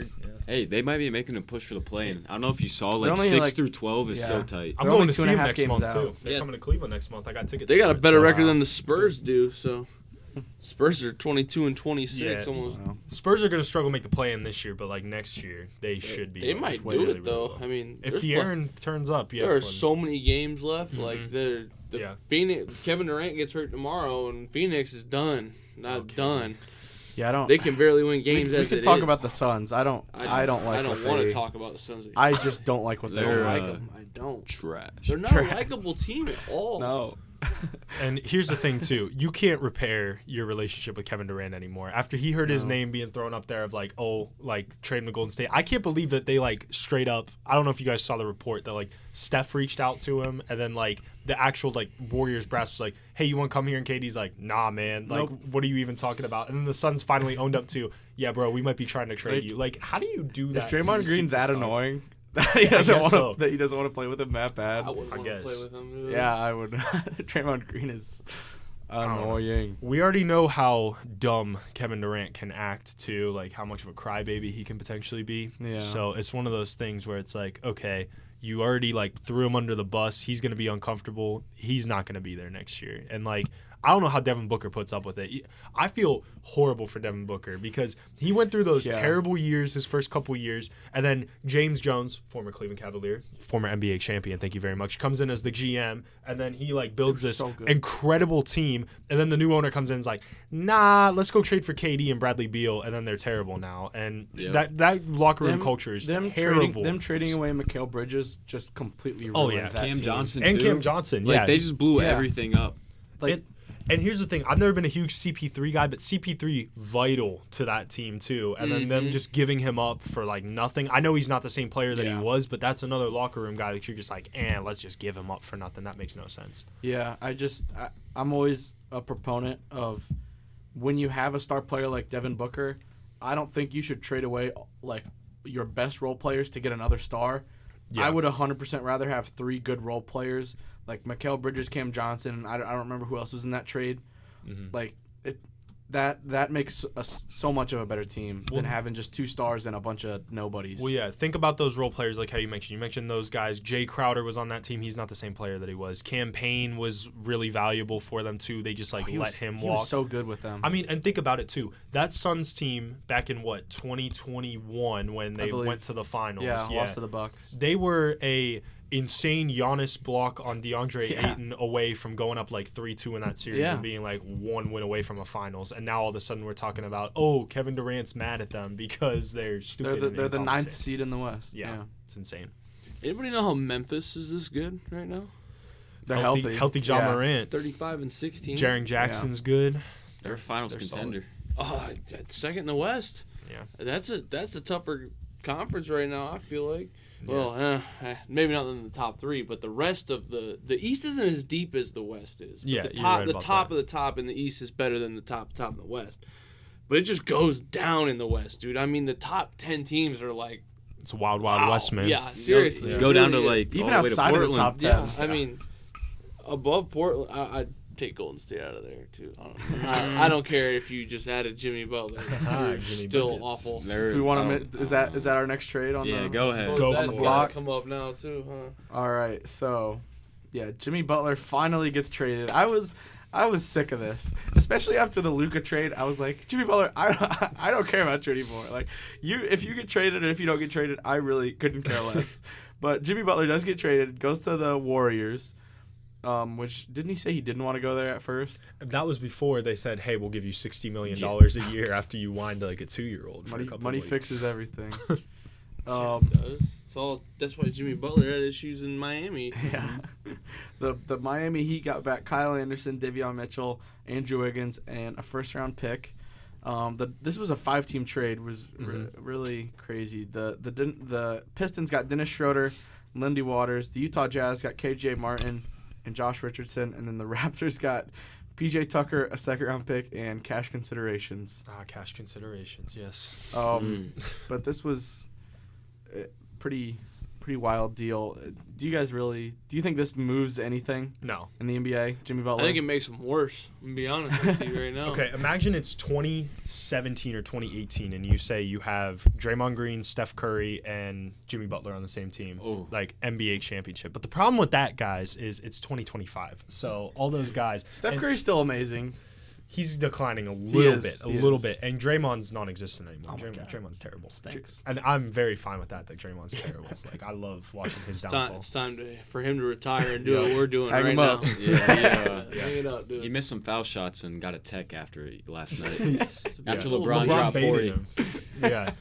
Hey, they might be making a push for the play-in. I don't know if you saw 6 through 12 is so tight. I'm going to see them next month too. They're coming to Cleveland next month. I got tickets. They got a better record than the Spurs do. So Spurs are 22 and 26 Yeah. almost. Wow. Spurs are going to struggle to make the play-in this year, but like next year they should be. They might do it though. I mean, If there's De'Aaron turns up, yeah. there are fun. so many games left. Like the Yeah. Phoenix, Kevin Durant gets hurt tomorrow, and Phoenix is done. Not done. Yeah, I don't. They can barely win games. We as can it talk is. about the Suns. I don't like. I don't what want they- to talk about the Suns. I just don't like what I they're. don't like them. I don't. Trash. They're not a likable team at all. No. And here's the thing too: you can't repair your relationship with Kevin Durant anymore. After he heard his name being thrown up there of like, oh, like trading to Golden State. I can't believe that they like straight up. I don't know if you guys saw the report that like Steph reached out to him, and then like the actual like Warriors brass was like, hey, you want to come here? And KD's like, nah, man. Like, what are you even talking about? And then the Suns finally owned up to, yeah, bro, we might be trying to trade you. Like, how do you do that? Is Draymond to your Green that superstar? annoying? That he doesn't guess want so. to. That he doesn't want to play with him that bad. I wouldn't I want to guess. play with them. Yeah, I would. Draymond Green is annoying. We already know how dumb Kevin Durant can act too, like how much of a crybaby he can potentially be. Yeah. So it's one of those things where it's like, okay, you already like threw him under the bus. He's gonna be uncomfortable. He's not gonna be there next year. And like, I don't know how Devin Booker puts up with it. I feel horrible for Devin Booker because he went through those terrible years, his first couple years, and then James Jones, former Cleveland Cavalier, former NBA champion, thank you very much, comes in as the GM, and then he like builds this incredible team, and then the new owner comes in and is like, nah, let's go trade for KD and Bradley Beal, and then they're terrible now. And that locker room culture is terrible. Them trading away Mikal Bridges just completely ruined Oh, yeah. that Cam team. Johnson And too. Cam Johnson, Like, yeah. they just blew Yeah. everything up. Like, And here's the thing. I've never been a huge CP3 guy, but CP3 vital to that team too. And then them just giving him up for like nothing. I know he's not the same player that he was, but that's another locker room guy that you're just like, let's just give him up for nothing. That makes no sense. yeah, I'm always a proponent of when you have a star player like Devin Booker, I don't think you should trade away like your best role players to get another star. Yeah. I would 100% rather have 3 good role players like Mikal Bridges, Cam Johnson, and I don't remember who else was in that trade. Like that makes us so much of a better team than having just 2 stars and a bunch of nobodies. Well, yeah, think about those role players like how you mentioned. You mentioned those guys. Jay Crowder was on that team. He's not the same player that he was. Cam Payne was really valuable for them, too. They just, let him He walk. was so good with them. I mean, and think about it, too. That Suns team back in, 2021 when they went to the finals. Yeah, lost to the Bucks. They were a insane Giannis block on DeAndre Ayton away from going up 3-2 in that series and being 1 win away from a finals. And now all of a sudden we're talking about, Kevin Durant's mad at them because they're stupid. They're the 9th seed in the West. Yeah, it's insane. Anybody know how Memphis is this good right now? They're healthy. Healthy John Morant. 35 and 16. Jaren Jackson's good. They're a finals They're contender. Second in the West. Yeah. That's a tougher conference right now, I feel like. Well, maybe not in the top 3, but the rest of the East isn't as deep as the West is. But Yeah, the you're top, right the about top that. of the top in the East is better than the top in the West. But it just goes down in the West, dude. I mean, the top 10 teams are like, It's a wild, wild west, man. yeah, seriously. Go down to really is. even all the way to outside of the Portland. top 10. Yeah, I mean, above Portland, I'd take Golden State out of there too. I don't care if you just added Jimmy Butler. You're Jimmy still Butler. awful. Do we want to? Is that our next trade on Yeah, the? go ahead. Go That's on the gotta block. come up now too, huh? All right, so yeah, Jimmy Butler finally gets traded. I was sick of this, especially after the Luka trade. I was like, Jimmy Butler, I don't care about you anymore. Like if you get traded or if you don't get traded, I really couldn't care less. But Jimmy Butler does get traded, goes to the Warriors. Which didn't he say he didn't want to go there at first? That was before they said, "Hey, we'll give you $60 million a year after you wind a 2-year-old." Money fixes everything. It's all. That's why Jimmy Butler had issues in Miami. Yeah. The Miami Heat got back Kyle Anderson, Davion Mitchell, Andrew Wiggins, and a first-round pick. This was a 5-team trade. Was really crazy. The Pistons got Dennis Schroeder, Lindy Waters. The Utah Jazz got K.J. Martin and Josh Richardson, and then the Raptors got P.J. Tucker, a second-round pick, and cash considerations. Cash considerations, yes. But this was a pretty wild deal. Do you think this moves anything No. in the NBA, Jimmy Butler? I think it makes them worse. I'm gonna be honest with you right now. Okay, imagine it's 2017 or 2018, and you say you have Draymond Green, Steph Curry, and Jimmy Butler on the same team, like NBA championship. But the problem with that, guys, is it's 2025. So all those guys. Steph Curry's still amazing. he's declining a little is. bit. And Draymond's non-existent anymore. Oh my God. Draymond's terrible. Stinks. And I'm very fine with that Draymond's terrible. Like, I love watching his downfall. It's time for him to retire and do what we're doing Hang right him now. up. Hang it up, dude. He missed some foul shots and got a tech after last night. Yeah. After LeBron dropped baited 40. him. Yeah.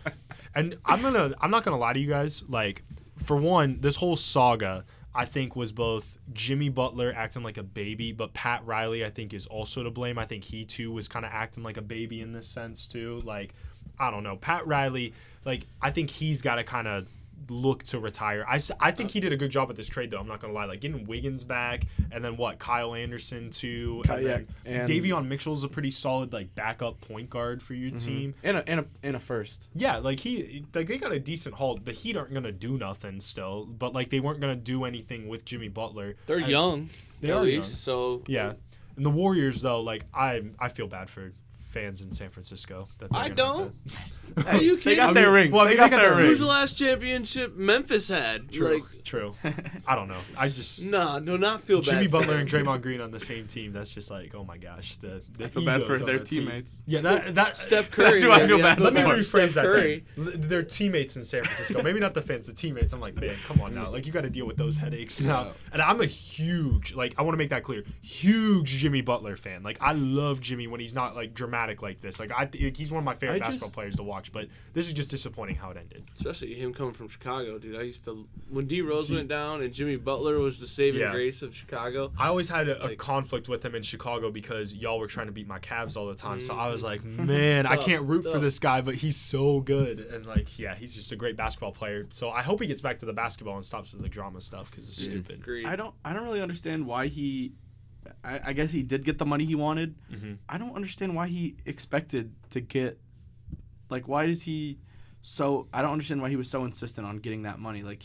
And I'm not gonna lie to you guys. Like, for one, this whole saga, I think, was both Jimmy Butler acting like a baby, but Pat Riley, I think, is also to blame. I think he, too, was kind of acting like a baby in this sense, too. Like, I don't know. Pat Riley, like, I think he's got to kind of look to retire. I think he did a good job at this trade, though. I'm not going to lie. Like, getting Wiggins back, and then, Kyle Anderson, too. And Davion Mitchell's a pretty solid, like, backup point guard for your team. And a first. Yeah, like, they got a decent haul. The Heat aren't going to do nothing still, but, like, they weren't going to do anything with Jimmy Butler. They're young. They at are least, young. So Yeah. And the Warriors, though, like, I feel bad for fans in San Francisco. I don't. Are you kidding? They got their rings. Well, they got their rings. Who's the last championship Memphis had? True. I don't know. I just No, do not feel bad. Jimmy for Butler them. and Draymond Green on the same team. That's just like, oh my gosh, the I feel bad for egos on their that team. teammates. Yeah, that Steph Curry. That's who I feel bad Let me for. rephrase Steph that. Curry. They're teammates in San Francisco. Maybe not the fans, the teammates. I'm like, man, come on now. Like, you got to deal with those headaches now. And I'm a huge, like, I want to make that clear, huge Jimmy Butler fan. Like, I love Jimmy when he's not, like, dramatic like this. Like, he's one of my favorite basketball players to watch. But this is just disappointing how it ended. Especially him coming from Chicago, dude. I used to when D Rose went down and Jimmy Butler was the saving grace of Chicago. I always had a conflict with him in Chicago because y'all were trying to beat my Cavs all the time. So I was like, man, I can't root for this guy, but he's so good. And like, yeah, he's just a great basketball player. So I hope he gets back to the basketball and stops with the drama stuff because it's stupid. Agreed. I don't really understand why he. I guess he did get the money he wanted. Mm-hmm. I don't understand why he expected to get. Like, why does he? So I don't understand why he was so insistent on getting that money. Like,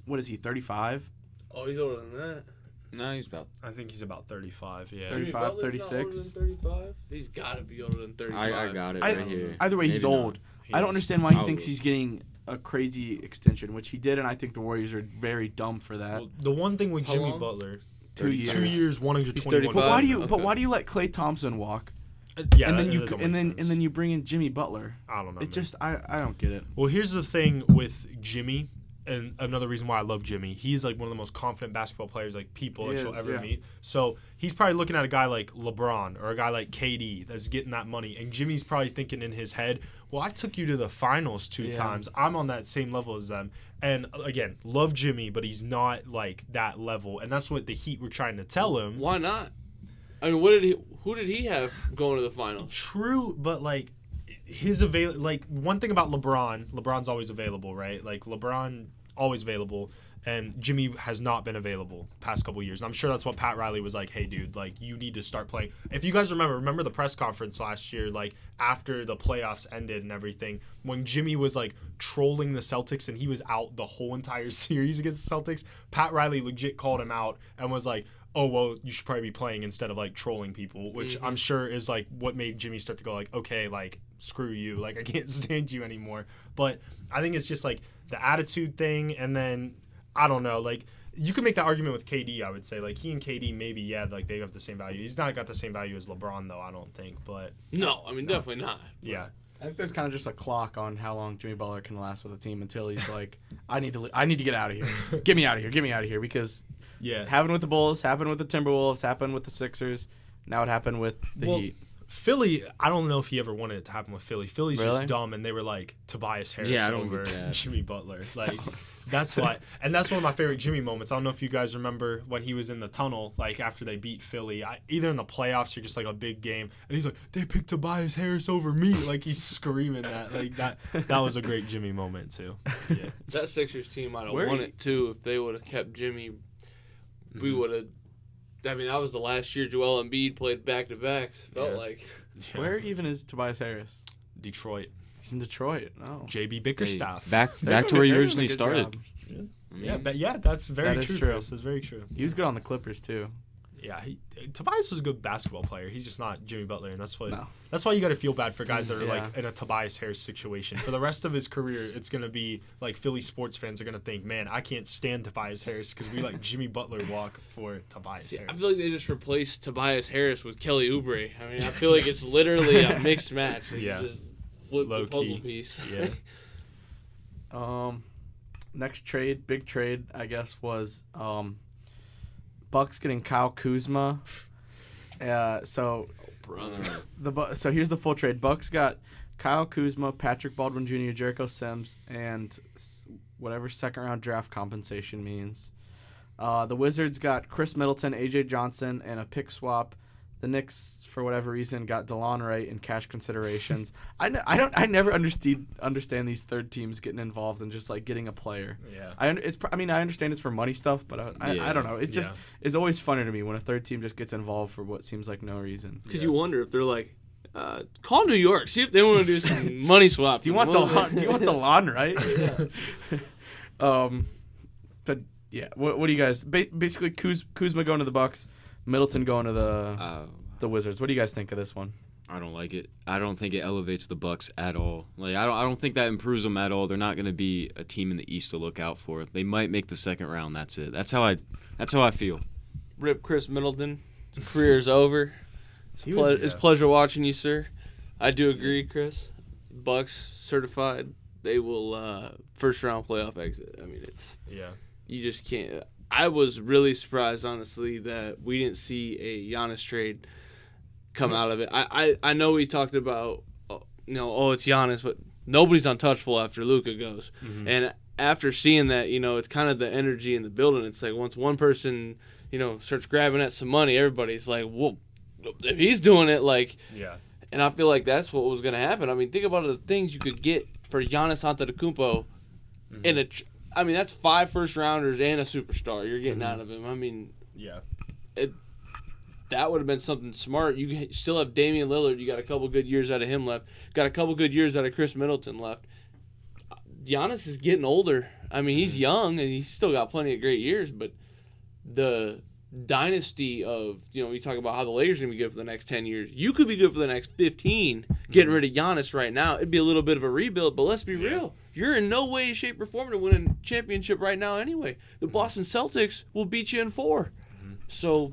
what is he, 35? Oh, he's older than that. No, he's about. I think he's about 35. Yeah. 35, 36. 35. He's got to be older than 35. I got it right here. Either way, he's Maybe old. not. I don't understand why he I'll thinks look. he's getting a crazy extension, which he did, and I think the Warriors are very dumb for that. Well, the one thing with How Jimmy long? Butler, 2 years. 2 years, 121. But why do you? Okay. But why do you let Klay Thompson walk? Yeah, and that then you doesn't and make then sense. and then you bring in Jimmy Butler. I don't know. It man. just I don't get it. Well, here's the thing with Jimmy, and another reason why I love Jimmy. He's like one of the most confident basketball players like people that you'll ever meet. So he's probably looking at a guy like LeBron or a guy like KD that's getting that money, and Jimmy's probably thinking in his head, well, I took you to the finals 2 times. I'm on that same level as them. And again, love Jimmy, but he's not like that level, and that's what the Heat were trying to tell him. Why not? I mean, who did he have going to the finals? True, but like one thing about LeBron's always available, right? Like LeBron always available, and Jimmy has not been available past couple years. And I'm sure that's what Pat Riley was like, hey dude, like you need to start playing. If you guys remember the press conference last year, like after the playoffs ended and everything, when Jimmy was like trolling the Celtics and he was out the whole entire series against the Celtics, Pat Riley legit called him out and was like, oh, well, you should probably be playing instead of, like, trolling people, which I'm sure is, like, what made Jimmy start to go, like, okay, like, screw you. Like, I can't stand you anymore. But I think it's just, like, the attitude thing, and then, I don't know, like, you could make that argument with KD, I would say. Like, he and KD, maybe, yeah, like, they have the same value. He's not got the same value as LeBron, though, I don't think, but... No, I mean, definitely not. Yeah. I think there's kind of just a clock on how long Jimmy Butler can last with a team until he's like, I need to get out of here. Get me out of here, because it happened with the Bulls, happened with the Timberwolves, happened with the Sixers. Now it happened with the Heat. Philly, I don't know if he ever wanted it to happen with Philly. Philly's Really? just dumb, and they were like Tobias Harris I don't over get that. Jimmy Butler. Like that's why, and that's one of my favorite Jimmy moments. I don't know if you guys remember when he was in the tunnel, like after they beat Philly, either in the playoffs or just like a big game, and he's like, "They picked Tobias Harris over me!" Like he's screaming that. Like that was a great Jimmy moment too. Yeah. That Sixers team might have won it too if they would have kept Jimmy. We would have. I mean, that was the last year Joel Embiid played back-to-backs. Felt like. Yeah. Where even is Tobias Harris? Detroit. He's in Detroit. Oh. JB Bickerstaff. Back They're to doing- where you they're doing a originally good started. job. Yeah, but that's very That is true. true. Chris. That's very true. He was good on the Clippers too. Yeah, Tobias is a good basketball player. He's just not Jimmy Butler, and that's why you got to feel bad for guys that are like in a Tobias Harris situation. For the rest of his career, it's gonna be like Philly sports fans are gonna think, man, I can't stand Tobias Harris because we let Jimmy Butler walk for Tobias Harris. I feel like they just replaced Tobias Harris with Kelly Oubre. I mean, I feel like it's literally a mixed match. Like, yeah, you just flip low the puzzle key. piece. Yeah. Next trade, big trade, I guess, was Bucks getting Kyle Kuzma. So here's the full trade. Bucks got Kyle Kuzma, Patrick Baldwin Jr., Jericho Sims, and whatever second-round draft compensation means. The Wizards got Chris Middleton, A.J. Johnson, and a pick swap. The Knicks, for whatever reason, got DeLon Wright in cash considerations. I never understand these third teams getting involved in just like getting a player. Yeah. I understand it's for money stuff, but I don't know. It just is always funny to me when a third team just gets involved for what seems like no reason. Because you wonder if they're like, call New York, see if they want to do some money swap. Do you want DeLon Wright? But yeah, what do you guys basically Kuzma going to the Bucks? Middleton going to the Wizards. What do you guys think of this one? I don't like it. I don't think it elevates the Bucks at all. Like I don't think that improves them at all. They're not going to be a team in the East to look out for. They might make the second round. That's it. That's how I feel. Rip Chris Middleton. His career's over. It's a pleasure watching you, sir. I do agree, Chris. Bucks certified. They will first round playoff exit. I mean, you just can't. I was really surprised, honestly, that we didn't see a Giannis trade come out of it. I know we talked about, it's Giannis, but nobody's untouchable after Luka goes. Mm-hmm. And after seeing that, it's kind of the energy in the building. It's like once one person, starts grabbing at some money, everybody's like, well, if he's doing it, like, yeah. And I feel like that's what was going to happen. I mean, think about the things you could get for Giannis Antetokounmpo in a. I mean, that's 5 first-rounders and a superstar you're getting out of him. I mean, that would have been something smart. You still have Damian Lillard. You got a couple good years out of him left. Got a couple good years out of Chris Middleton left. Giannis is getting older. I mean, he's young, and he's still got plenty of great years, but the dynasty of, we talk about how the Lakers are going to be good for the next 10 years. You could be good for the next 15 getting rid of Giannis right now. It'd be a little bit of a rebuild, but let's be real. You're in no way, shape, or form to win a championship right now anyway. The Boston Celtics will beat you in 4. So,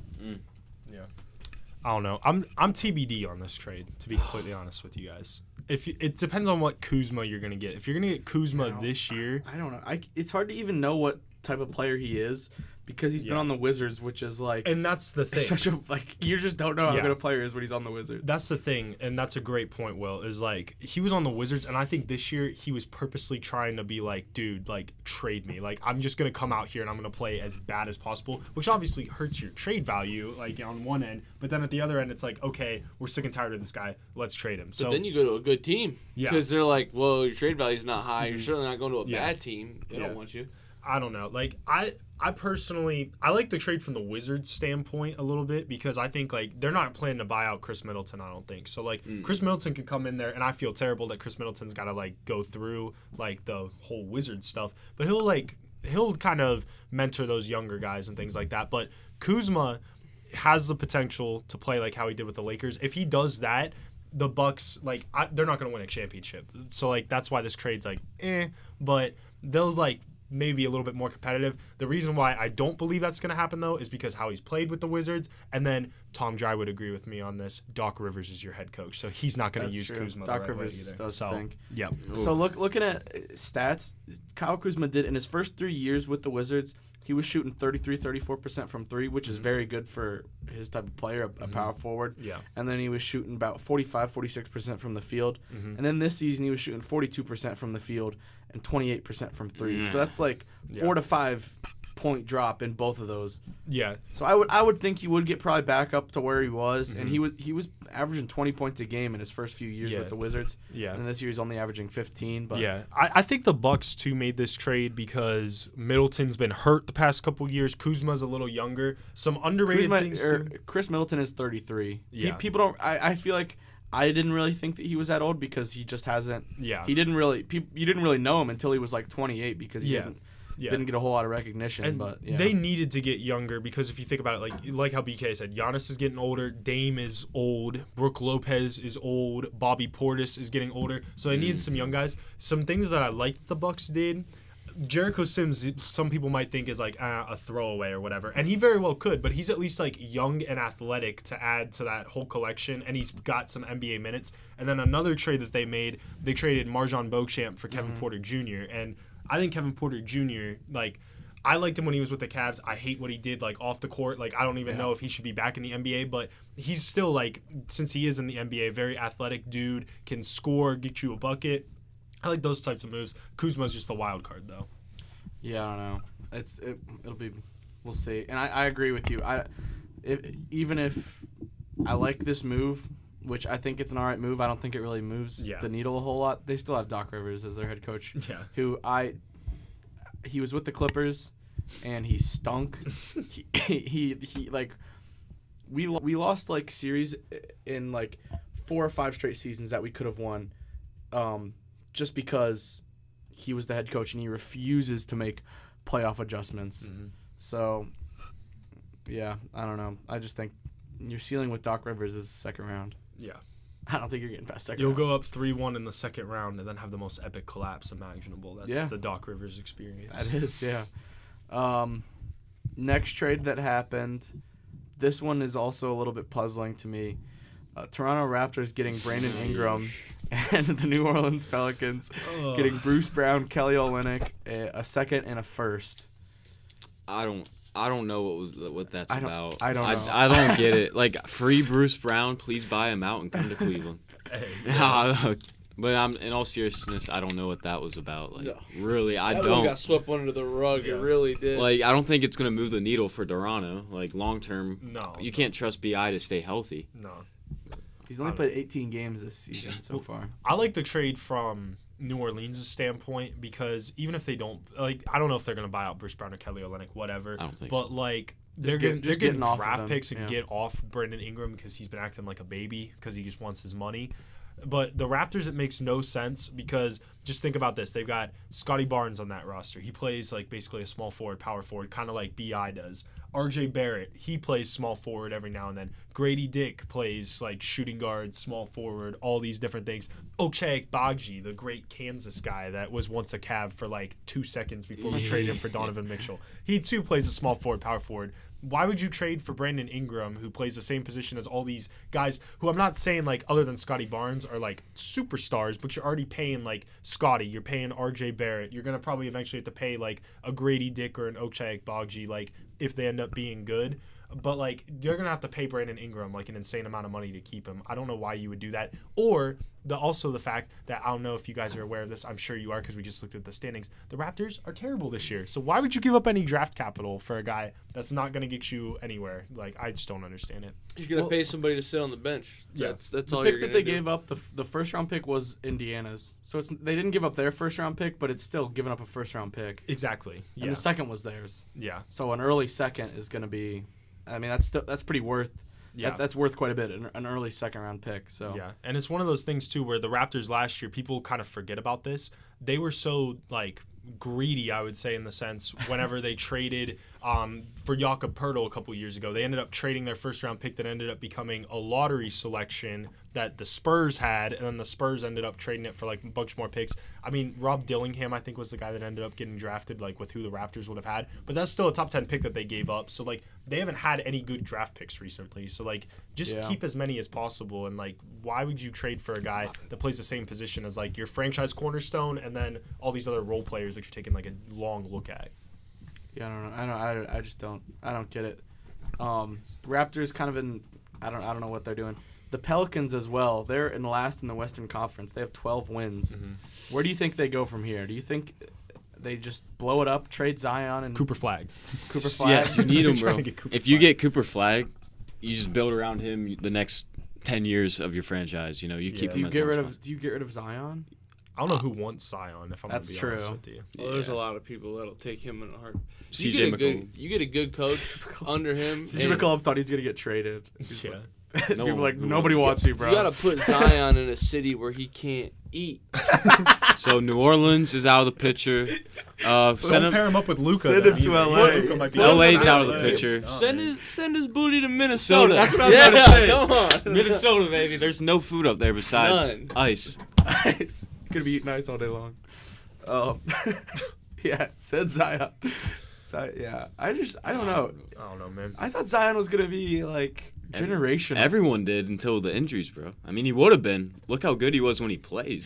I don't know. I'm TBD on this trade, to be completely honest with you guys. It depends on what Kuzma you're going to get. If you're going to get Kuzma this year. I don't know. It's hard to even know what type of player he is because he's been on the Wizards, which is like, and that's the thing. Such a you just don't know how good a player is when he's on the Wizards. That's the thing, and that's a great point. Will is like he was on the Wizards, and I think this year he was purposely trying to be like, dude, like trade me. Like I'm just gonna come out here and I'm gonna play as bad as possible, which obviously hurts your trade value, like on one end. But then at the other end, it's like, okay, we're sick and tired of this guy. Let's trade him. So but then you go to a good team because they're like, well, your trade value is not high. You're certainly not going to a bad team. They don't want you. I don't know. Like I personally like the trade from the Wizards standpoint a little bit because I think like they're not planning to buy out Chris Middleton. I don't think so. Like Chris Middleton could come in there, and I feel terrible that Chris Middleton's got to like go through like the whole Wizards stuff. But he'll kind of mentor those younger guys and things like that. But Kuzma has the potential to play like how he did with the Lakers. If he does that, the Bucks they're not going to win a championship. So like that's why this trade's like but they'll like. Maybe a little bit more competitive. The reason why I don't believe that's going to happen, though, is because how he's played with the Wizards. And then Tom Dry would agree with me on this. Doc Rivers is your head coach, so he's not going to use Kuzma. Doc Rivers does stink. Yep. So looking at stats, Kyle Kuzma did in his first 3 years with the Wizards, he was shooting 34% from 3, which is very good for his type of player, a power forward. Yeah. And then he was shooting about 46% from the field. And then this season he was shooting 42% from the field and 28% from 3. So that's like 4 to 5 point drop in both of those. Yeah. So I would think he would get probably back up to where he was, and he was averaging 20 points a game in his first few years with the Wizards. Yeah. And this year he's only averaging 15. But I think the Bucks too made this trade because Middleton's been hurt the past couple years. Kuzma's a little younger. Some underrated things. Chris Middleton is 33. Yeah. People don't. I feel like. I didn't really think that he was that old because he just hasn't. Yeah. He didn't really. You didn't really know him until he was like 28 because he didn't. didn't get a whole lot of recognition. And but they needed to get younger because if you think about it, like how BK said, Giannis is getting older, Dame is old, Brook Lopez is old, Bobby Portis is getting older. So they needed some young guys. Some things that I liked the Bucks did. Jericho Sims, some people might think is like a throwaway or whatever, and he very well could, but he's at least like young and athletic to add to that whole collection, and he's got some NBA minutes. And then another trade that they made, they traded Marjon Beauchamp for Kevin Porter Jr., and I think Kevin Porter Jr., like, I liked him when he was with the Cavs. I hate what he did, like, off the court. Like, I don't even know if he should be back in the NBA, but he's still, like, since he is in the NBA, very athletic dude, can score, get you a bucket. I like those types of moves. Kuzma's just a wild card, though. Yeah, I don't know. It'll be, we'll see. And I agree with you. Even if I like this move, which I think it's an all right move, I don't think it really moves the needle a whole lot. They still have Doc Rivers as their head coach. Yeah. He was with the Clippers, and he stunk. he like, we lost like series in like 4 or 5 straight seasons that we could have won, just because he was the head coach and he refuses to make playoff adjustments. So, yeah, I don't know. I just think your ceiling with Doc Rivers is second round. Yeah. I don't think you're getting past second You'll round. go up 3-1 in the second round and then have the most epic collapse imaginable. That's the Doc Rivers experience. That is, yeah. Next trade that happened, this one is also a little bit puzzling to me. Toronto Raptors getting Brandon Ingram and the New Orleans Pelicans getting Bruce Brown, Kelly Olynyk, a second and a first. I don't know what that's about. I don't know. I don't get it. Like, free Bruce Brown, please buy him out and come to Cleveland. But in all seriousness, I don't know what that was about. Like, really, I don't. That got swept under the rug. Yeah. It really did. Like, I don't think it's gonna move the needle for Toronto. Like, long term, No. you can't trust Bi to stay healthy. No. He's only played 18 games this season so far. I like the trade from New Orleans' standpoint because even if they don't, like, I don't know if they're going to buy out Bruce Brown or Kelly Olynyk, whatever. I don't think but, so. like, They're they're getting off of draft them, picks and get off Brandon Ingram because he's been acting like a baby because he just wants his money. But the Raptors, it makes no sense because just think about this. They've got Scotty Barnes on that roster. He plays like basically a small forward, power forward, kind of like B.I. does. R.J. Barrett, he plays small forward every now and then. Grady Dick plays like shooting guard, small forward, all these different things. Ochai Agbaji, the great Kansas guy that was once a Cav for like 2 seconds before we traded him for Donovan Mitchell. He too plays a small forward, power forward. Why would you trade for Brandon Ingram, who plays the same position as all these guys who I'm not saying, like, other than Scotty Barnes are, like, superstars, but you're already paying, like, Scotty. You're paying R.J. Barrett. You're going to probably eventually have to pay, like, a Grady Dick or an Ochai Agbaji, like, if they end up being good. But, like, you're going to have to pay Brandon Ingram, like, an insane amount of money to keep him. I don't know why you would do that. Or also the fact that, I don't know if you guys are aware of this. I'm sure you are because we just looked at the standings. The Raptors are terrible this year. So why would you give up any draft capital for a guy that's not going to get you anywhere? Like, I just don't understand it. You're going to pay somebody to sit on the bench. That's all the you're pick going that to they do. gave up, the first-round pick was Indiana's. So they didn't give up their first-round pick, but it's still giving up a first-round pick. Exactly. Yeah. And the second was theirs. Yeah. So an early second is going to be, I mean, that's pretty worth. Yeah. That's worth quite a bit, an early second-round pick. So yeah, and it's one of those things, too, where the Raptors last year, people kind of forget about this. They were so, like, greedy, I would say, in the sense, whenever they traded for Jakob Poeltl a couple years ago. They ended up trading their first-round pick that ended up becoming a lottery selection that the Spurs had, and then the Spurs ended up trading it for, like, a bunch more picks. I mean, Rob Dillingham, I think, was the guy that ended up getting drafted, like, with who the Raptors would have had. But that's still a top 10 pick that they gave up. So, like, they haven't had any good draft picks recently. So, like, just keep as many as possible. And, like, why would you trade for a guy that plays the same position as, like, your franchise cornerstone and then all these other role players that you're taking, like, a long look at? Yeah, I don't know. I just don't. I don't get it. Raptors kind of in. I don't know what they're doing. The Pelicans as well. They're in last in the Western Conference. They have 12 wins. Mm-hmm. Where do you think they go from here? Do you think they just blow it up, trade Zion and Cooper Flag? Cooper Flag. Yes, you need him, bro. If you Flag. get Cooper Flag, you just build around him the next 10 years of your franchise. You know, you keep Do him you as get long rid as of? Do you get rid of Zion? I don't know who wants Zion, if I'm going to be honest true. with you. Well, there's a lot of people that'll take him in a heart. CJ McCollum. You get a good coach under him. CJ McCollum thought he's gonna get traded. Yeah. People are like, nobody wants you, bro. You gotta put Zion in a city where he can't eat. So New Orleans is out of the picture. Don't pair him up with Luka. Send him to LA. LA's out of the picture. Send his booty to Minnesota. That's what I was about to say. Come on. Minnesota, baby. There's no food up there besides None. ice. Ice. Gonna be eating ice all day long. Yeah, said Zion. Yeah, I don't know. I don't know, man. I thought Zion was gonna be like generational. Everyone did until the injuries, bro. I mean, he would have been. Look how good he was when he plays.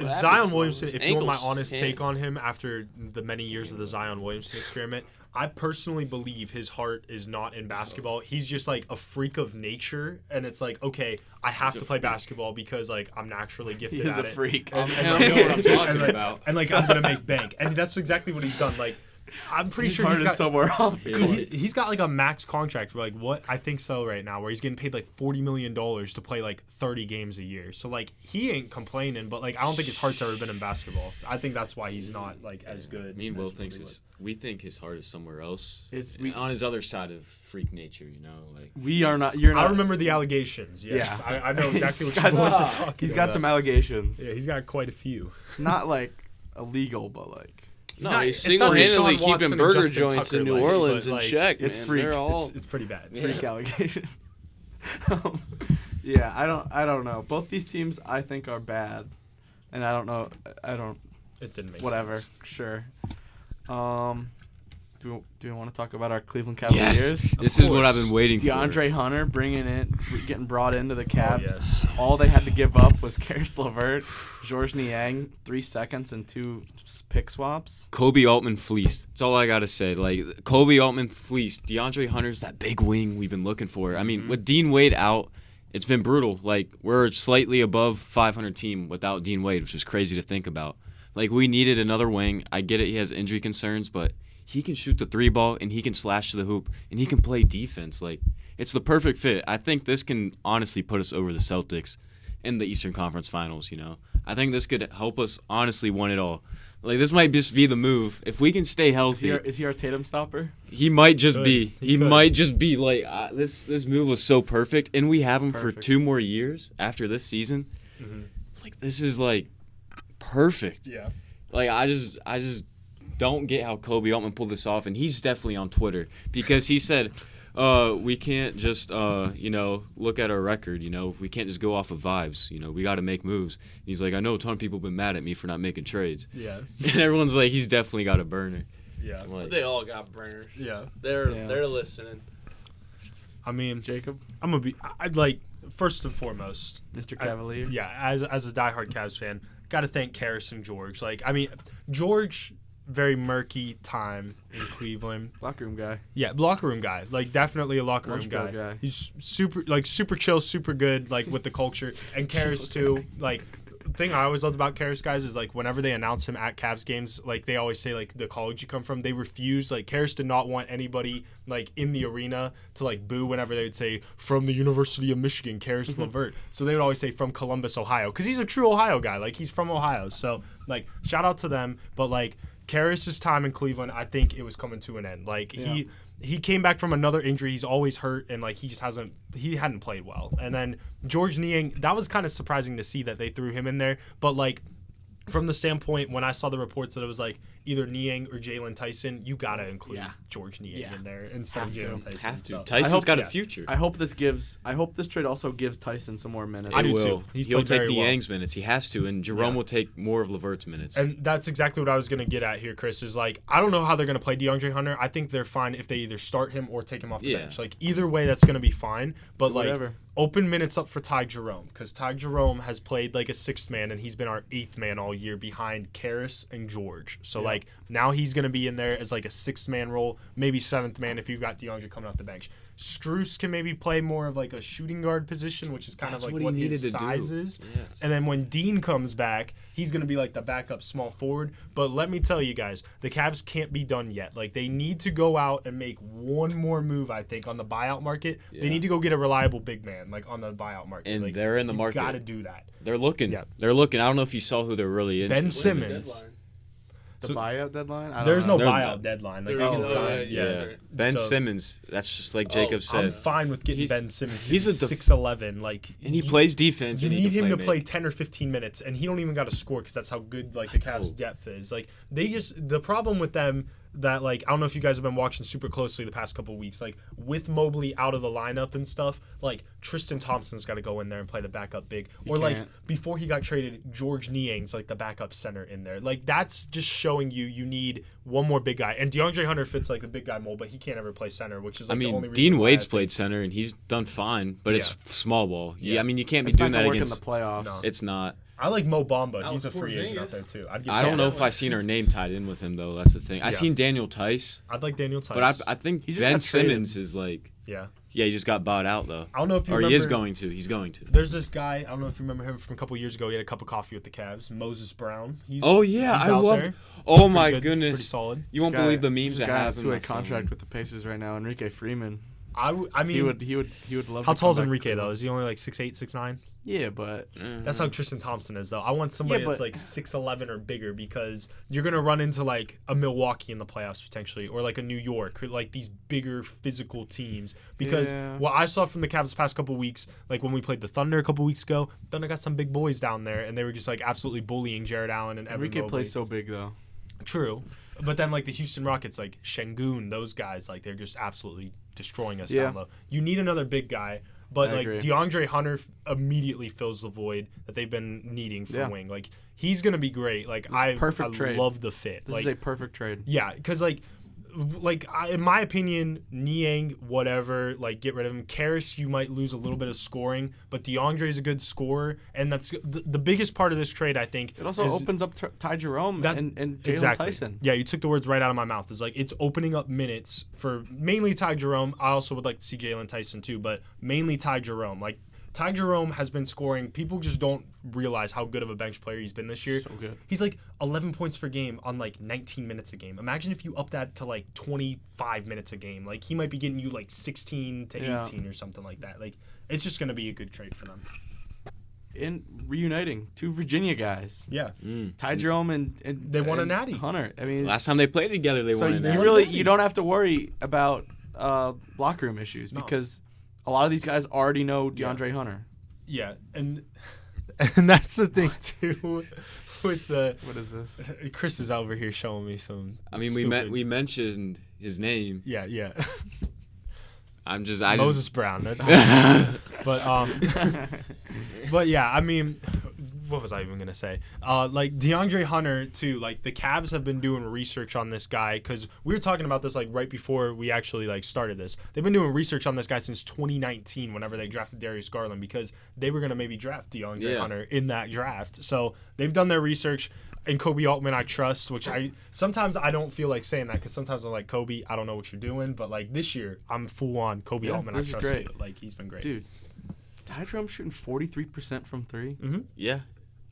Zion Williamson, if you want my Ankles honest can't. take on him after the many years of the Zion Williamson experiment, I personally believe his heart is not in basketball. He's just like a freak of nature, and it's like, okay, I have to play basketball because like I'm naturally gifted He's at a it. freak. I know what I'm talking about. And like I'm gonna make bank, and that's exactly what he's done. Like I'm pretty sure he's somewhere off. he's got like a max contract for like what I think so right now, where he's getting paid like $40 million to play like 30 games a year. So like he ain't complaining, but like I don't think his heart's ever been in basketball. I think that's why he's not like as good. Me and Will thinks we think his heart is somewhere else. On his other side of freak nature, you know, like We are not. You're not. I remember the allegations. Yes, Yeah. I know exactly what He's you got guys are some- talking. He's got about. some allegations. Yeah, he's got quite a few. Not like illegal, but like No, he's it's not single-handedly Deshaun Watson keeping and burger Justin joints Tucker, in New like, Orleans but, in like, check, it's man. freak. They're all It's pretty bad. freak allegations. Yeah, I don't know. Both these teams I think are bad, and I don't know. It didn't make Whatever. sense. Sure. Do we want to talk about our Cleveland Cavaliers? yes, this is what I've been waiting for. DeAndre Hunter getting brought into the Cavs. yes. All they had to give up was Karis LeVert, Georges Niang, 3 seconds and 2 pick swaps. Kobe Altman fleeced. That's all I gotta say. Like Kobe Altman fleeced. DeAndre Hunter's that big wing we've been looking for. I mean, with Dean Wade out, it's been brutal. Like we're slightly above 500 team without Dean Wade, which is crazy to think about. Like we needed another wing. I get it. He has injury concerns, but he can shoot the 3 ball and he can slash to the hoop and he can play defense. Like it's the perfect fit. I think this can honestly put us over the Celtics in the Eastern Conference Finals. You know, I think this could help us honestly win it all. Like this might just be the move if we can stay healthy. Is he our Tatum stopper? He might just Could. be. He He could. might just be like this move was so perfect, and we have him for Perfect. 2 more years after this season. Like this is like perfect. Yeah. Like I just don't get how Kobe Altman pulled this off, and he's definitely on Twitter because he said, we can't just look at our record. You know, we can't just go off of vibes. You know, we got to make moves. And he's like, I know a ton of people have been mad at me for not making trades, Yeah. and everyone's like, he's definitely got a burner. Yeah. Like, they all got burners. Yeah. They're listening. I mean, Jacob, I'm gonna be. I'd like first and foremost. Mr. Cavalier. Yeah, as a diehard Cavs fan, got to thank Karis and George. Like, I mean, George, very murky time in Cleveland. Locker room guy. Yeah, locker room guy. Like, definitely a locker room Lunch pail guy. guy. He's super chill, super good, like with the culture. And Karis too. Like, the thing I always loved about Karis guys is like whenever they announce him at Cavs games, like they always say like the college you come from. They refuse. Like Karis did not want anybody like in the arena to like boo whenever they would say from the University of Michigan, Karis LeVert. So they would always say from Columbus, Ohio, because he's a true Ohio guy. Like he's from Ohio. So like shout out to them. But like Karis' time in Cleveland, I think it was coming to an end. Like he came back from another injury. He's always hurt, and like he hadn't played well. And then George Niang, that was kind of surprising to see that they threw him in there. But like from the standpoint when I saw the reports that it was like either Niang or Jalen Tyson, you gotta include George Niang in there instead of Jalen Tyson. have to. So. Tyson's got a future. I hope this trade also gives Tyson some more minutes. I do He will. too. He's He'll played take very well. Niang's minutes. He has to, and Jerome will take more of LeVert's minutes. And that's exactly what I was going to get at here, Chris, is like, I don't know how they're going to play DeAndre Hunter. I think they're fine if they either start him or take him off the bench. Like, either way, that's going to be fine. But, Whatever. like, open minutes up for Ty Jerome, because Ty Jerome has played like a 6th man, and he's been our 8th man all year behind Karis and George. So, like, now he's going to be in there as like a 6th man role, maybe 7th man if you've got DeAndre coming off the bench. Struce can maybe play more of like a shooting guard position, which is kind of like what his size is. Yes. And then when Dean comes back, he's going to be like the backup small forward. But let me tell you guys, the Cavs can't be done yet. Like they need to go out and make one more move, I think, on the buyout market. Yeah. They need to go get a reliable big man like on the buyout market. And like, they're in the market. Got to do that. They're looking. Yeah. They're looking. I don't know if you saw who they're really into. Ben Simmons. The buyout deadline? There's no They're buyout not. deadline. Like There they can is no- sign. yeah. Ben Simmons. That's just like Jacob said. I'm fine with getting Ben Simmons. He's a 6'11", like, and he plays defense. You and need him to play make. 10 or 15 minutes, and he don't even got to score because that's how good like the Cavs' depth is. Like the problem with them that like I don't know if you guys have been watching super closely the past couple of weeks. Like with Mobley out of the lineup and stuff, like Tristan Thompson's got to go in there and play the backup big, or like before he got traded, George Niang's like the backup center in there. Like that's just showing you need one more big guy. And DeAndre Hunter fits like the big guy mold, but he can't ever play center, which is like the only reason. Dean Wade's played center and he's done fine, but it's small ball. Yeah, I mean you can't be doing that against in the playoffs. No. It's not. I like Mo Bamba. He's a free agent out there too. I don't know if I've seen our name tied in with him though. That's the thing. I've seen Daniel Tice. I'd like Daniel Tice, but I think Ben Simmons is like. Yeah, he just got bought out though. I don't know if you or remember. He is going to. He's going to. There's this guy. I don't know if you remember him from a couple years ago. He had a cup of coffee with the Cavs. Moses Brown. I love. Oh my goodness. Pretty solid. You won't believe the memes I have. To a contract with the Pacers right now. Enrique Freeman. I mean, he would love. How tall is Enrique though? Is he only like 6'8", 6'9"? Yeah, but that's how Tristan Thompson is though. I want somebody that's like 6'11" or bigger because you're gonna run into like a Milwaukee in the playoffs potentially, or like a New York, or like these bigger physical teams. Because what I saw from the Cavs past couple weeks, like when we played the Thunder a couple weeks ago, Thunder got some big boys down there, and they were just like absolutely bullying Jared Allen and Evan Mobley. Enrique plays so big though. True, but then like the Houston Rockets, like Şengün, those guys, like they're just absolutely destroying us down low. You need another big guy. But like DeAndre Hunter immediately fills the void that they've been needing for wing. Like he's gonna be great. Like I love the fit. This is a perfect trade. Yeah, because in my opinion, Niang, whatever, like get rid of him. Karis, you might lose a little bit of scoring, but DeAndre's a good scorer, and that's the biggest part of this trade. I think it also opens up Ty Jerome and Jalen Tyson. Yeah, you took the words right out of my mouth. It's like it's opening up minutes for mainly Ty Jerome. I also would like to see Jalen Tyson too, but mainly Ty Jerome. Like Ty Jerome has been scoring. People just don't realize how good of a bench player he's been this year. So good. He's like 11 points per game on like 19 minutes a game. Imagine if you up that to like 25 minutes a game. Like he might be getting you like 16 to 18 or something like that. Like it's just going to be a good trade for them. And reuniting two Virginia guys. Yeah. Ty Jerome and they won a natty. Hunter. I mean, last time they played together, they won a natty. You don't have to worry about locker room issues because a lot of these guys already know DeAndre Hunter. Yeah, and that's the thing too with the. What is this? Kris is over here showing me some. I mean, we mentioned his name. Yeah. Moses Brown. But yeah, I mean, what was I even gonna say? Like DeAndre Hunter too. Like the Cavs have been doing research on this guy because we were talking about this like right before we actually like started this. They've been doing research on this guy since 2019. Whenever they drafted Darius Garland, because they were gonna maybe draft DeAndre Hunter in that draft. So they've done their research. And Kobe Altman, I trust, which sometimes I don't feel like saying that because sometimes I'm like, Kobe, I don't know what you're doing. But like this year, I'm full on Kobe Altman. I trust you. Like he's been great. Dude, Ty Jerome shooting 43% from three. Mm-hmm. Yeah.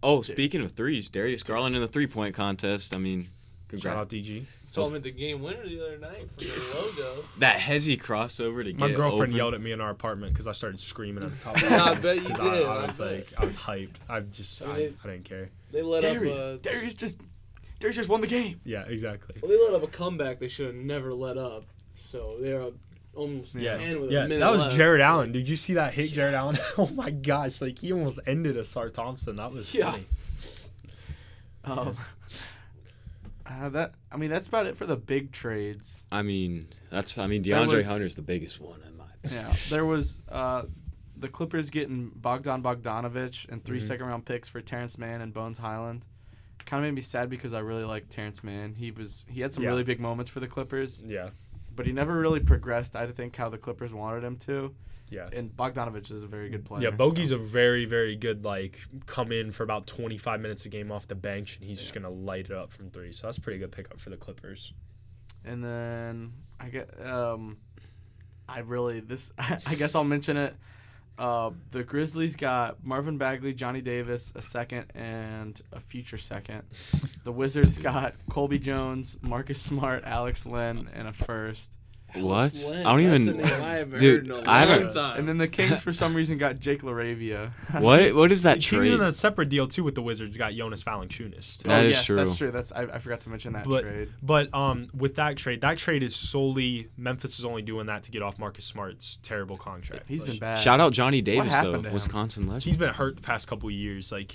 Oh, speaking of threes, Darius Garland in the 3-point contest. I mean, congrats. Shout out DG. Saw him at the game winner the other night for the logo. That hezzy crossover to get my girlfriend open. yelled at me in our apartment because I started screaming at the top. I bet you did. I was hyped. I didn't care. They let Darius just won the game. Yeah, exactly. Well, they let up a comeback they should have never let up. So they're almost with a minute that was left. Jared Allen. Did you see that hit, Jared Allen? Oh my gosh, like he almost ended a Sar Thompson. That was funny. That's about it for the big trades. DeAndre Hunter's the biggest one in my opinion. Yeah, there was the Clippers getting Bogdanovich and 3 second-round picks for Terrence Mann and Bones Highland. Kind of made me sad because I really liked Terrence Mann. He had some really big moments for the Clippers. Yeah. But he never really progressed, I think, how the Clippers wanted him to. Yeah. And Bogdanovich is a very good player. Yeah, Bogey's a very, very good, come in for about 25 minutes a game off the bench, and he's just going to light it up from three. So that's a pretty good pickup for the Clippers. And then I guess I'll mention it. The Grizzlies got Marvin Bagley, Johnny Davis, a second, and a future second. The Wizards got Colby Jones, Marcus Smart, Alex Len, and a first. What? Slen. I don't That's even. a name I haven't Dude, heard in a I haven't- long time. And then the Kings, for some reason, got Jake LaRavia. What is that The Kings trade? in a separate deal too with the Wizards got Jonas Valanciunas. Too. That is yes, true. that's true. I forgot to mention that trade. But with that trade is solely Memphis is only doing that to get off Marcus Smart's terrible contract. He's been bad. Shout out Johnny Davis happened though, to him? Wisconsin legend. He's been hurt the past couple of years, like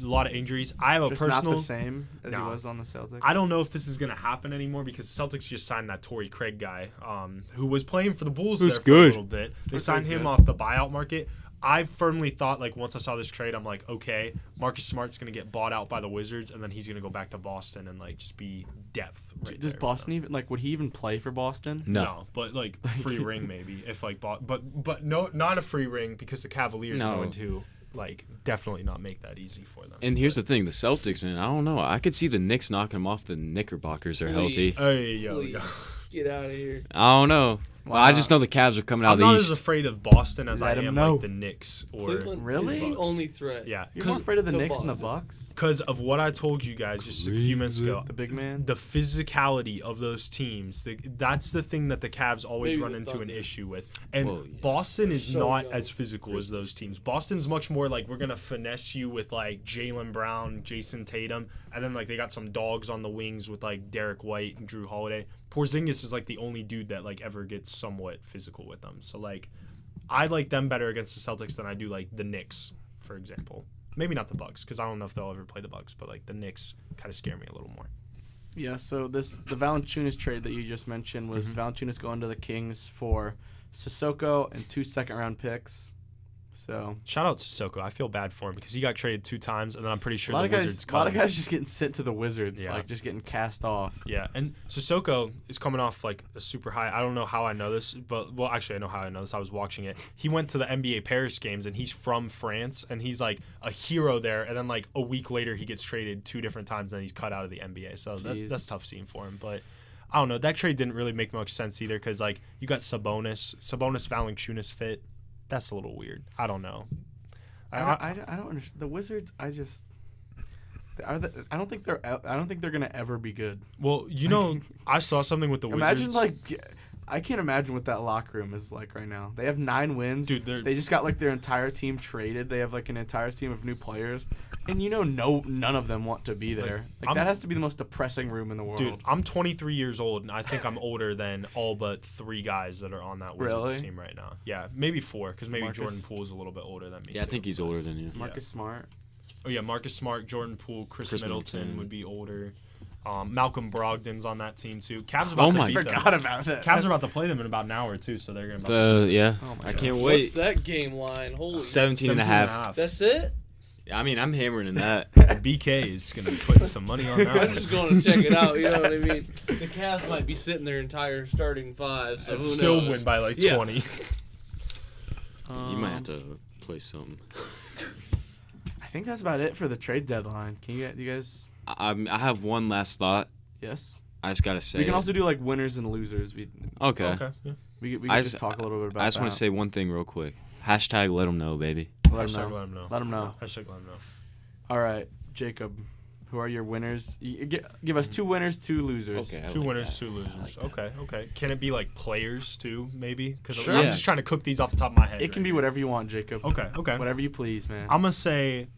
a lot of injuries. I have a Just personal. not the same as he Nah. was on the Celtics. I don't know if this is gonna happen anymore because Celtics just signed that Torrey Craig guy, who was playing for the Bulls Who's there for good. a little bit. They Who's signed very him good. off the buyout market. I firmly thought, like, once I saw this trade, I'm like, okay, Marcus Smart's gonna get bought out by the Wizards, and then he's gonna go back to Boston and like just be depth. Right Does there for Boston them. even would he even play for Boston? No. But like free ring maybe if like but no, not a free ring because the Cavaliers are No. going to like definitely not make that easy for them. And here's the thing, the Celtics, man, I don't know. I could see the Knicks knocking them off. The Knickerbockers are healthy. Hey yo, Please, yo. get out of here. I don't know. Well, I just know the Cavs are coming out I'm of the not East. as afraid of Boston as Let I 'em am know. like the Knicks or Cleveland Really? is the Bucks. only threat. yeah, You're more afraid of the to Knicks and the Boston. Bucks? because of what I told you guys just a few minutes ago. The big man? The physicality of those teams, that's the thing that the Cavs always Maybe run the into an Thunder. issue with. And Well, yeah. Boston is So not young. as physical as those teams. Boston's much more like, we're going to finesse you with like Jaylen Brown, Jason Tatum, and then like they got some dogs on the wings with like Derek White and Drew Holiday. Porzingis is like the only dude that like ever gets somewhat physical with them. So like I like them better against the Celtics than I do like the Knicks, for example. Maybe not the Bucks because I don't know if they'll ever play the Bucks, but like the Knicks kind of scare me a little more. Yeah, so the Valanciunas trade that you just mentioned was Valanciunas going to the Kings for Sissoko and 2 second-round picks. So Shout out Sissoko. I feel bad for him because he got traded 2 times, and then I'm pretty sure a lot the of guys, Wizards a lot cut of him. guys just getting sent to the Wizards, Yeah. like just getting cast off. Yeah, and Sissoko is coming off like a super high. I don't know how I know this, but well, actually I know how I know this. I was watching it. He went to the NBA Paris games, and he's from France, and he's like a hero there. And then like a week later, he gets traded 2 different times, and he's cut out of the NBA. So Jeez. that's tough scene for him. But I don't know. That trade didn't really make much sense either because like you got Sabonis Valanciunas fit. That's a little weird. I don't know. I don't understand the Wizards. I don't think they're gonna ever be good. Well, you know, I saw something with the Imagine Wizards. I can't imagine what that locker room is like right now. They have 9 wins. Dude, they just got like their entire team traded. They have like an entire team of new players, and none of them want to be there. Like that has to be the most depressing room in the world. Dude, I'm 23 years old, and I think I'm older than all but 3 guys that are on that Wizards Really? team right now. Yeah, maybe 4, because maybe Marcus- Jordan Poole is a little bit older than me. Yeah, I too. think he's older than you. Marcus Smart. Oh yeah, Marcus Smart, Jordan Poole, Chris Middleton Middleton. would be older. Malcolm Brogdon's on that team too. Cavs about to my beat them. Forgot about that. Cavs are about to play them in about an hour too, so they're gonna. Yeah, Oh my I God. can't What's wait. that game line? Holy. 17 and a half. That's it? I mean, I'm hammering in that. BK is gonna be putting some money on that I'm one. just going to check it out. You know what I mean? The Cavs might be sitting their entire starting 5. So And who still knows? win by like Yeah. 20. You might have to play something. I think that's about it for the trade deadline. Do you guys? I have one last thought. Yes. I just gotta say. We can it. also do like winners and losers. Okay. Okay. Yeah. We I can just- just talk a little bit about. I just want to say one thing real quick. Hashtag let them know, baby. Let Hashtag them know. let 'em know. Let them know. Hashtag let 'em know. All right, Jacob. Who are your winners? Give us 2 winners, 2 losers. Okay. I 2 like winners, that. 2 losers. I like that. Okay. Can it be like players too, maybe? Because Sure. I'm Yeah. just trying to cook these off the top of my head. It can be whatever you want, Jacob. Okay. Whatever you please, man. I'm gonna say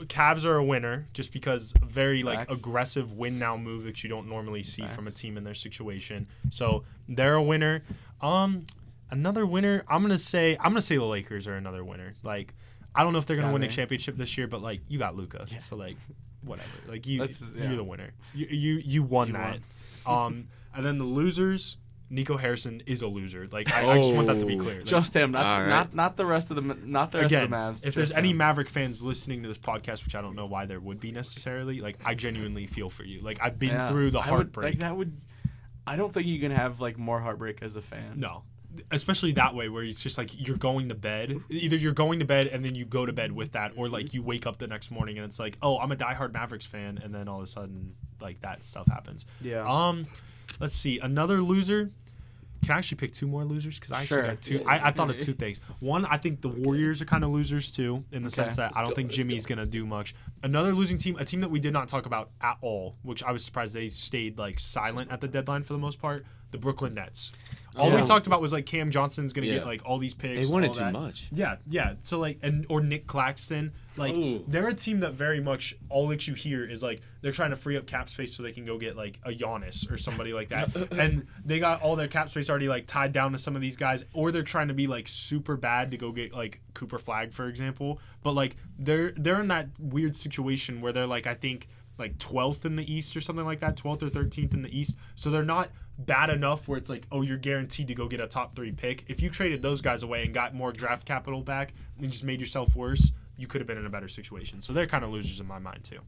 Cavs are a winner just because a very like Facts. aggressive win now move that you don't normally see from a Facts. team in their situation. So they're a winner. Another winner. I'm gonna say the Lakers are another winner. Like I don't know if they're gonna Yeah, win a man. championship this year, but like you got Luka, so like whatever. Like you're yeah. the winner. You won You that. And then the losers. Nico Harrison is a loser. Like I just want that to be clear. Like, Just him, All right. not the rest of the not the rest again, of the Mavs. if there's just any him. Maverick fans listening to this podcast, which I don't know why there would be necessarily, like I genuinely feel for you. Like I've been Yeah. through the I would- heartbreak. I don't think you can have like more heartbreak as a fan. No. Especially that way where it's just like you're going to bed. Either you're going to bed and then you go to bed with that, or like you wake up the next morning and it's like, oh, I'm a diehard Mavericks fan, and then all of a sudden like that stuff happens. Yeah. Let's see. Another loser. Can I actually pick 2 more losers? Because I actually Sure. got 2. Yeah, I thought of 2 things. One, I think the Warriors are kind of losers too, in the sense that I don't think Jimmy's going to do much. Another losing team, a team that we did not talk about at all, which I was surprised they stayed like silent at the deadline for the most part, the Brooklyn Nets. All we talked about was like Cam Johnson's gonna get like all these picks. They wanted all too that. much. Yeah. So like, or Nick Claxton. Like, they're a team that very much all that you hear is like they're trying to free up cap space so they can go get like a Giannis or somebody like that. And they got all their cap space already like tied down to some of these guys, or they're trying to be like super bad to go get like Cooper Flagg, for example. But like they're in that weird situation where they're like, I think like 12th in the East or something like that, 12th or 13th in the East. So they're not bad enough where it's like, oh, you're guaranteed to go get a top 3 pick. If you traded those guys away and got more draft capital back and just made yourself worse, you could have been in a better situation. So they're kind of losers in my mind too.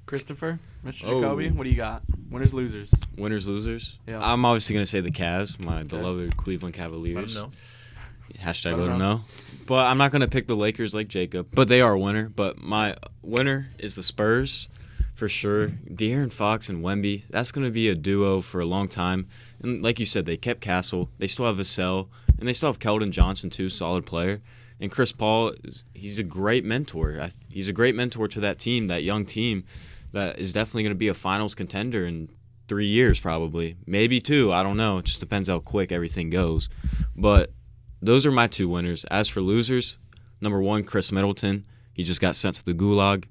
Christopher, Mr. Jacoby, what do you got? Winners, losers. Winners, losers. Yeah. I'm obviously gonna say the Cavs, my beloved Cleveland Cavaliers. Let them know. Hashtag let them know. But I'm not gonna pick the Lakers like Jacob, but they are a winner. But my winner is the Spurs, for sure. De'Aaron Fox and Wemby. That's gonna be a duo for a long time. And like you said, they kept Castle. They still have Vassell, and they still have Keldon Johnson too, solid player. And Chris Paul, he's a great mentor. He's a great mentor to that team, that young team, that is definitely going to be a finals contender in 3 years probably. Maybe 2, I don't know. It just depends how quick everything goes. But those are my 2 winners. As for losers, number 1, Chris Middleton. He just got sent to the gulag.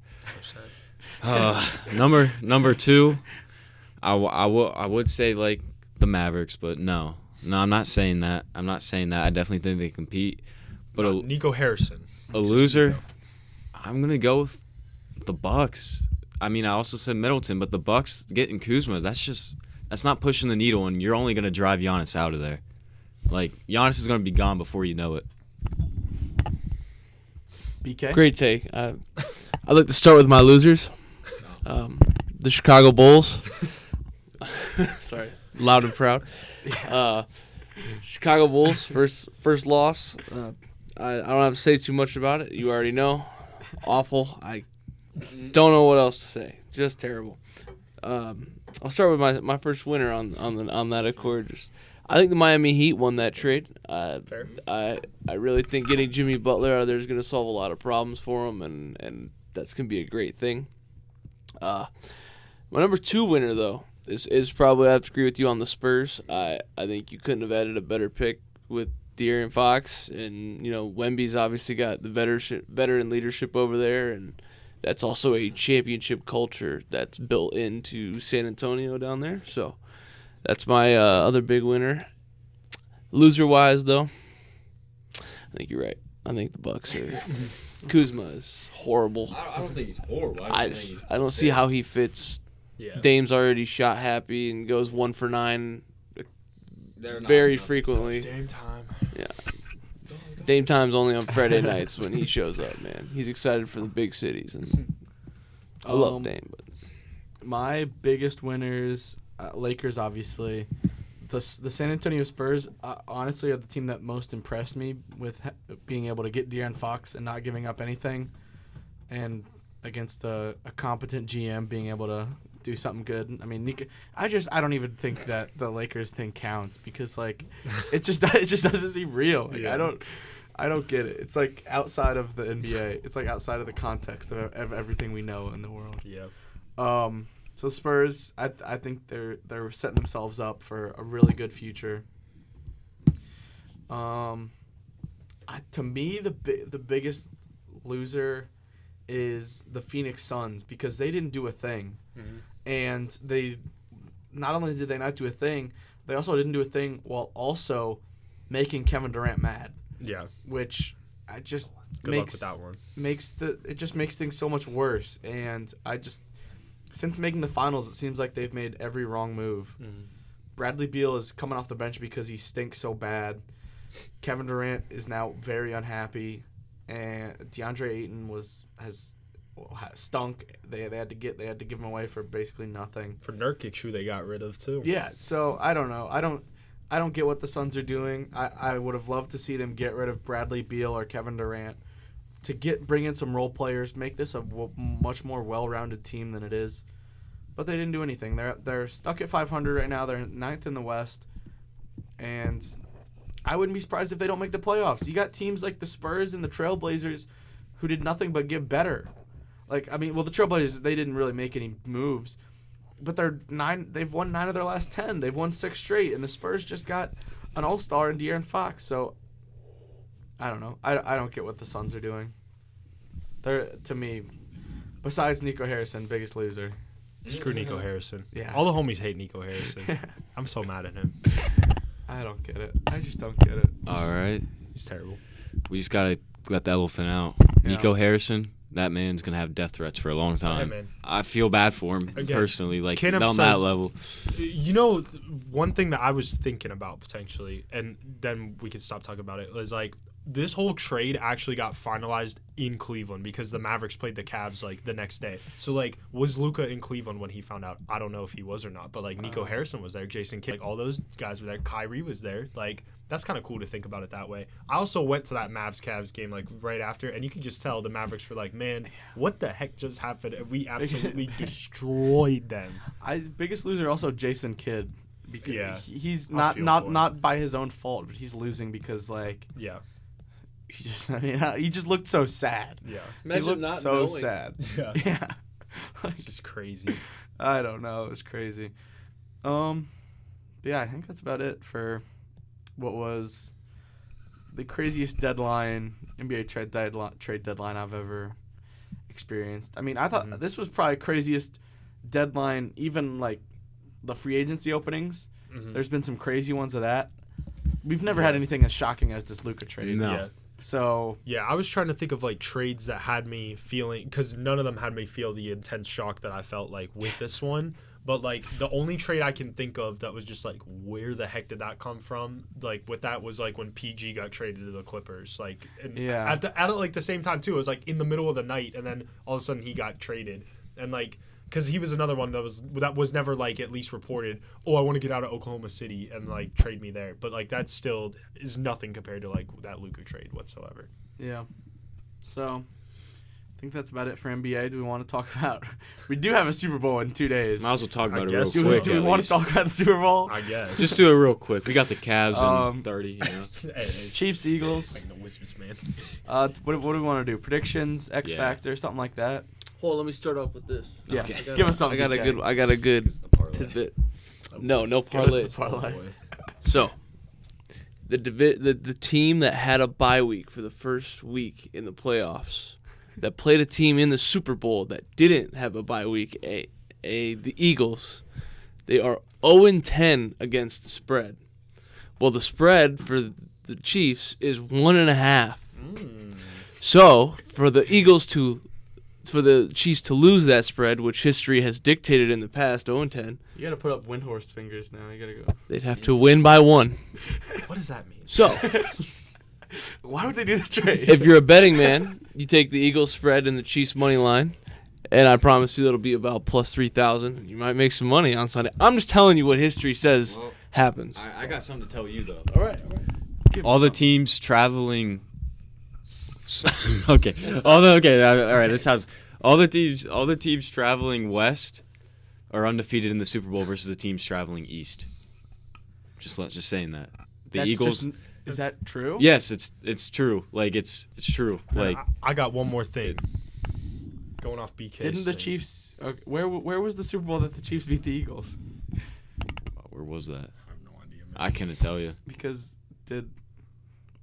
Number 2, I would say like the Mavericks, but no, I'm not saying that. I definitely think they compete. But Nico Harrison. A loser, I'm gonna go with the Bucks. I mean, I also said Middleton, but the Bucks getting Kuzma, that's not pushing the needle, and you're only gonna drive Giannis out of there. Like, Giannis is gonna be gone before you know it. BK? Great take. I'd like to start with my losers. The Chicago Bulls. Sorry, loud and proud. Chicago Bulls, first loss. I don't have to say too much about it. You already know. Awful. I don't know what else to say. Just terrible. I'll start with my first winner on that accord. I think the Miami Heat won that trade. Fair. I really think getting Jimmy Butler out of there is going to solve a lot of problems for him, and that's going to be a great thing. My number 2 winner, though, is probably, I have to agree with you on the Spurs. I think you couldn't have added a better pick with De'Aaron Fox, and Wemby's obviously got the veteran leadership over there, and that's also a championship culture that's built into San Antonio down there. So that's my other big winner. Loser-wise, though, I think you're right. I think the Bucks are. Kuzma is horrible. I don't think he's horrible. I don't see how he fits. Yeah. Dame's already shot happy and goes 1 for 9 very frequently. Dame time. Yeah. Dame time's only on Friday nights when he shows up, man. He's excited for the big cities, and I love Dame. But my biggest winners, Lakers, obviously. The San Antonio Spurs, honestly, are the team that most impressed me with being able to get De'Aaron Fox and not giving up anything, and against a competent GM being able to do something good. I mean, I don't even think that the Lakers thing counts because like it just doesn't seem real. Like, yeah. I don't get it. It's like outside of the NBA. It's like outside of the context of everything we know in the world. Yeah. So Spurs, I think they're setting themselves up for a really good future. To me, the biggest loser is the Phoenix Suns because they didn't do a thing, and they not only did they not do a thing, they also didn't do a thing while also making Kevin Durant mad. Yeah. Which I just Good luck with that one. It just makes things so much worse, and since making the finals, it seems like they've made every wrong move. Bradley Beal is coming off the bench because he stinks so bad. Kevin Durant is now very unhappy, and DeAndre Ayton has stunk. They had to give him away for basically nothing. For Nurkic, who they got rid of too. Yeah, so I don't know. I don't get what the Suns are doing. I would have loved to see them get rid of Bradley Beal or Kevin Durant to bring in some role players, make this a much more well-rounded team than it is. But they didn't do anything. They're stuck at 500 right now. They're 9th in the West. And I wouldn't be surprised if they don't make the playoffs. You got teams like the Spurs and the Trailblazers who did nothing but get better. The Trailblazers, they didn't really make any moves. but they've won 9 of their last 10. They've won 6 straight, and the Spurs just got an all-star in De'Aaron Fox. So I don't know. I don't get what the Suns are doing. They're, to me, besides Nico Harrison, biggest loser. Screw Nico Harrison. Yeah. All the homies hate Nico Harrison. I'm so mad at him. I don't get it. I just don't get it. All right. He's terrible. We just got to let the elephant out. Yeah. Nico Harrison, that man's going to have death threats for a long time. man. I feel bad for him personally, like on that level. You know, one thing that I was thinking about potentially, and then we could stop talking about it, was like this whole trade actually got finalized in Cleveland because the Mavericks played the Cavs like the next day. So like, was Luka in Cleveland when he found out? I don't know if he was or not, but like Nico Harrison was there, Jason Kidd, like all those guys were there. Kyrie was there. Like that's kind of cool to think about it that way. I also went to that Mavs-Cavs game like right after, and you could just tell the Mavericks were like, man, what the heck just happened? And we absolutely destroyed them. Biggest loser also Jason Kidd. Because Yeah. he's I'll feel for him. not by his own fault, but he's losing because like Yeah. he just looked so sad. Yeah. Imagine he looked not so knowing. sad. Yeah. Yeah. Like, It's just crazy. I don't know. It was crazy. But yeah, I think that's about it for what was the craziest NBA trade deadline I've ever experienced. I mean, I thought this was probably craziest deadline, even like the free agency openings. There's been some crazy ones of that. We've never had anything as shocking as this Luka trade. No. Yeah. So Yeah, I was trying to think of like trades that had me feeling, because none of them had me feel the intense shock that I felt like with this one. But like the only trade I can think of that was just like, where the heck did that come from? Like with that was like when PG got traded to the Clippers. Like and Yeah. at like the same time too. It was like in the middle of the night, and then all of a sudden he got traded, and like. Because he was another one that was never like at least reported. Oh, I want to get out of Oklahoma City and like trade me there. But like that still is nothing compared to like that Luka trade whatsoever. yeah. So I think that's about it for NBA. Do we want to talk about? We do have a Super Bowl in 2 days. Might as well talk about it I real guess Do quick. we at want to least. talk about the Super Bowl? I guess. Just do it real quick. We got the Cavs in 30. You know. Hey, Chiefs, Eagles. like the Wizards, man. What do we want to do? Predictions, X Yeah. Factor, something like that. Hold on, let me start off with this. Yeah. Okay. Give us something. I got a good tidbit. No Give us parlay. the parlay. So, the team that had a bye week for the first week in the playoffs, that played a team in the Super Bowl that didn't have a bye week, the Eagles, they are 0-10 against the spread. Well, the spread for the Chiefs is 1.5. So for the Chiefs to lose that spread, which history has dictated in the past, 0-10, You gotta put up Windhorst fingers now. You gotta go. they'd have to win by 1. What does that mean? So, Why would they do this trade? if you're a betting man, you take the Eagles spread and the Chiefs money line, and I promise you that'll be about plus 3,000. You might make some money on Sunday. I'm just telling you what history says happens. I got something to tell you though. All right. All the teams traveling. Okay. All right. This has all the teams traveling west are undefeated in the Super Bowl versus the teams traveling east. Just saying that. The That's Eagles. Is that true? Yes, it's true. Like it's true. Like I got one more thing. Going off BK. Didn't the Chiefs? Where was the Super Bowl that the Chiefs beat the Eagles? where was that? I have no idea, man. I couldn't tell you. Because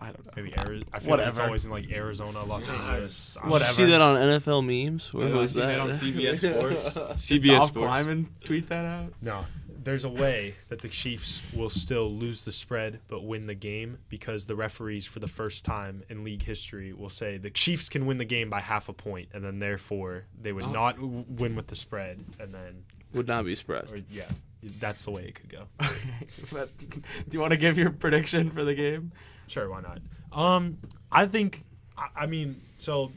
I don't know. Maybe Arizona. I feel like it's always in like Arizona, Los Angeles. I don't know. Whatever. See that on NFL memes? Where was I see that? on CBS Sports. Did CBS Dolph Sports. Kleiman tweet that out? No, there's a way that the Chiefs will still lose the spread but win the game because the referees, for the first time in league history, will say the Chiefs can win the game by half a point, and then therefore they would not win with the spread, and then Would not be spread. that's the way it could go. Okay. But, do you want to give your prediction for the game? Sure, why not? I think, I mean, so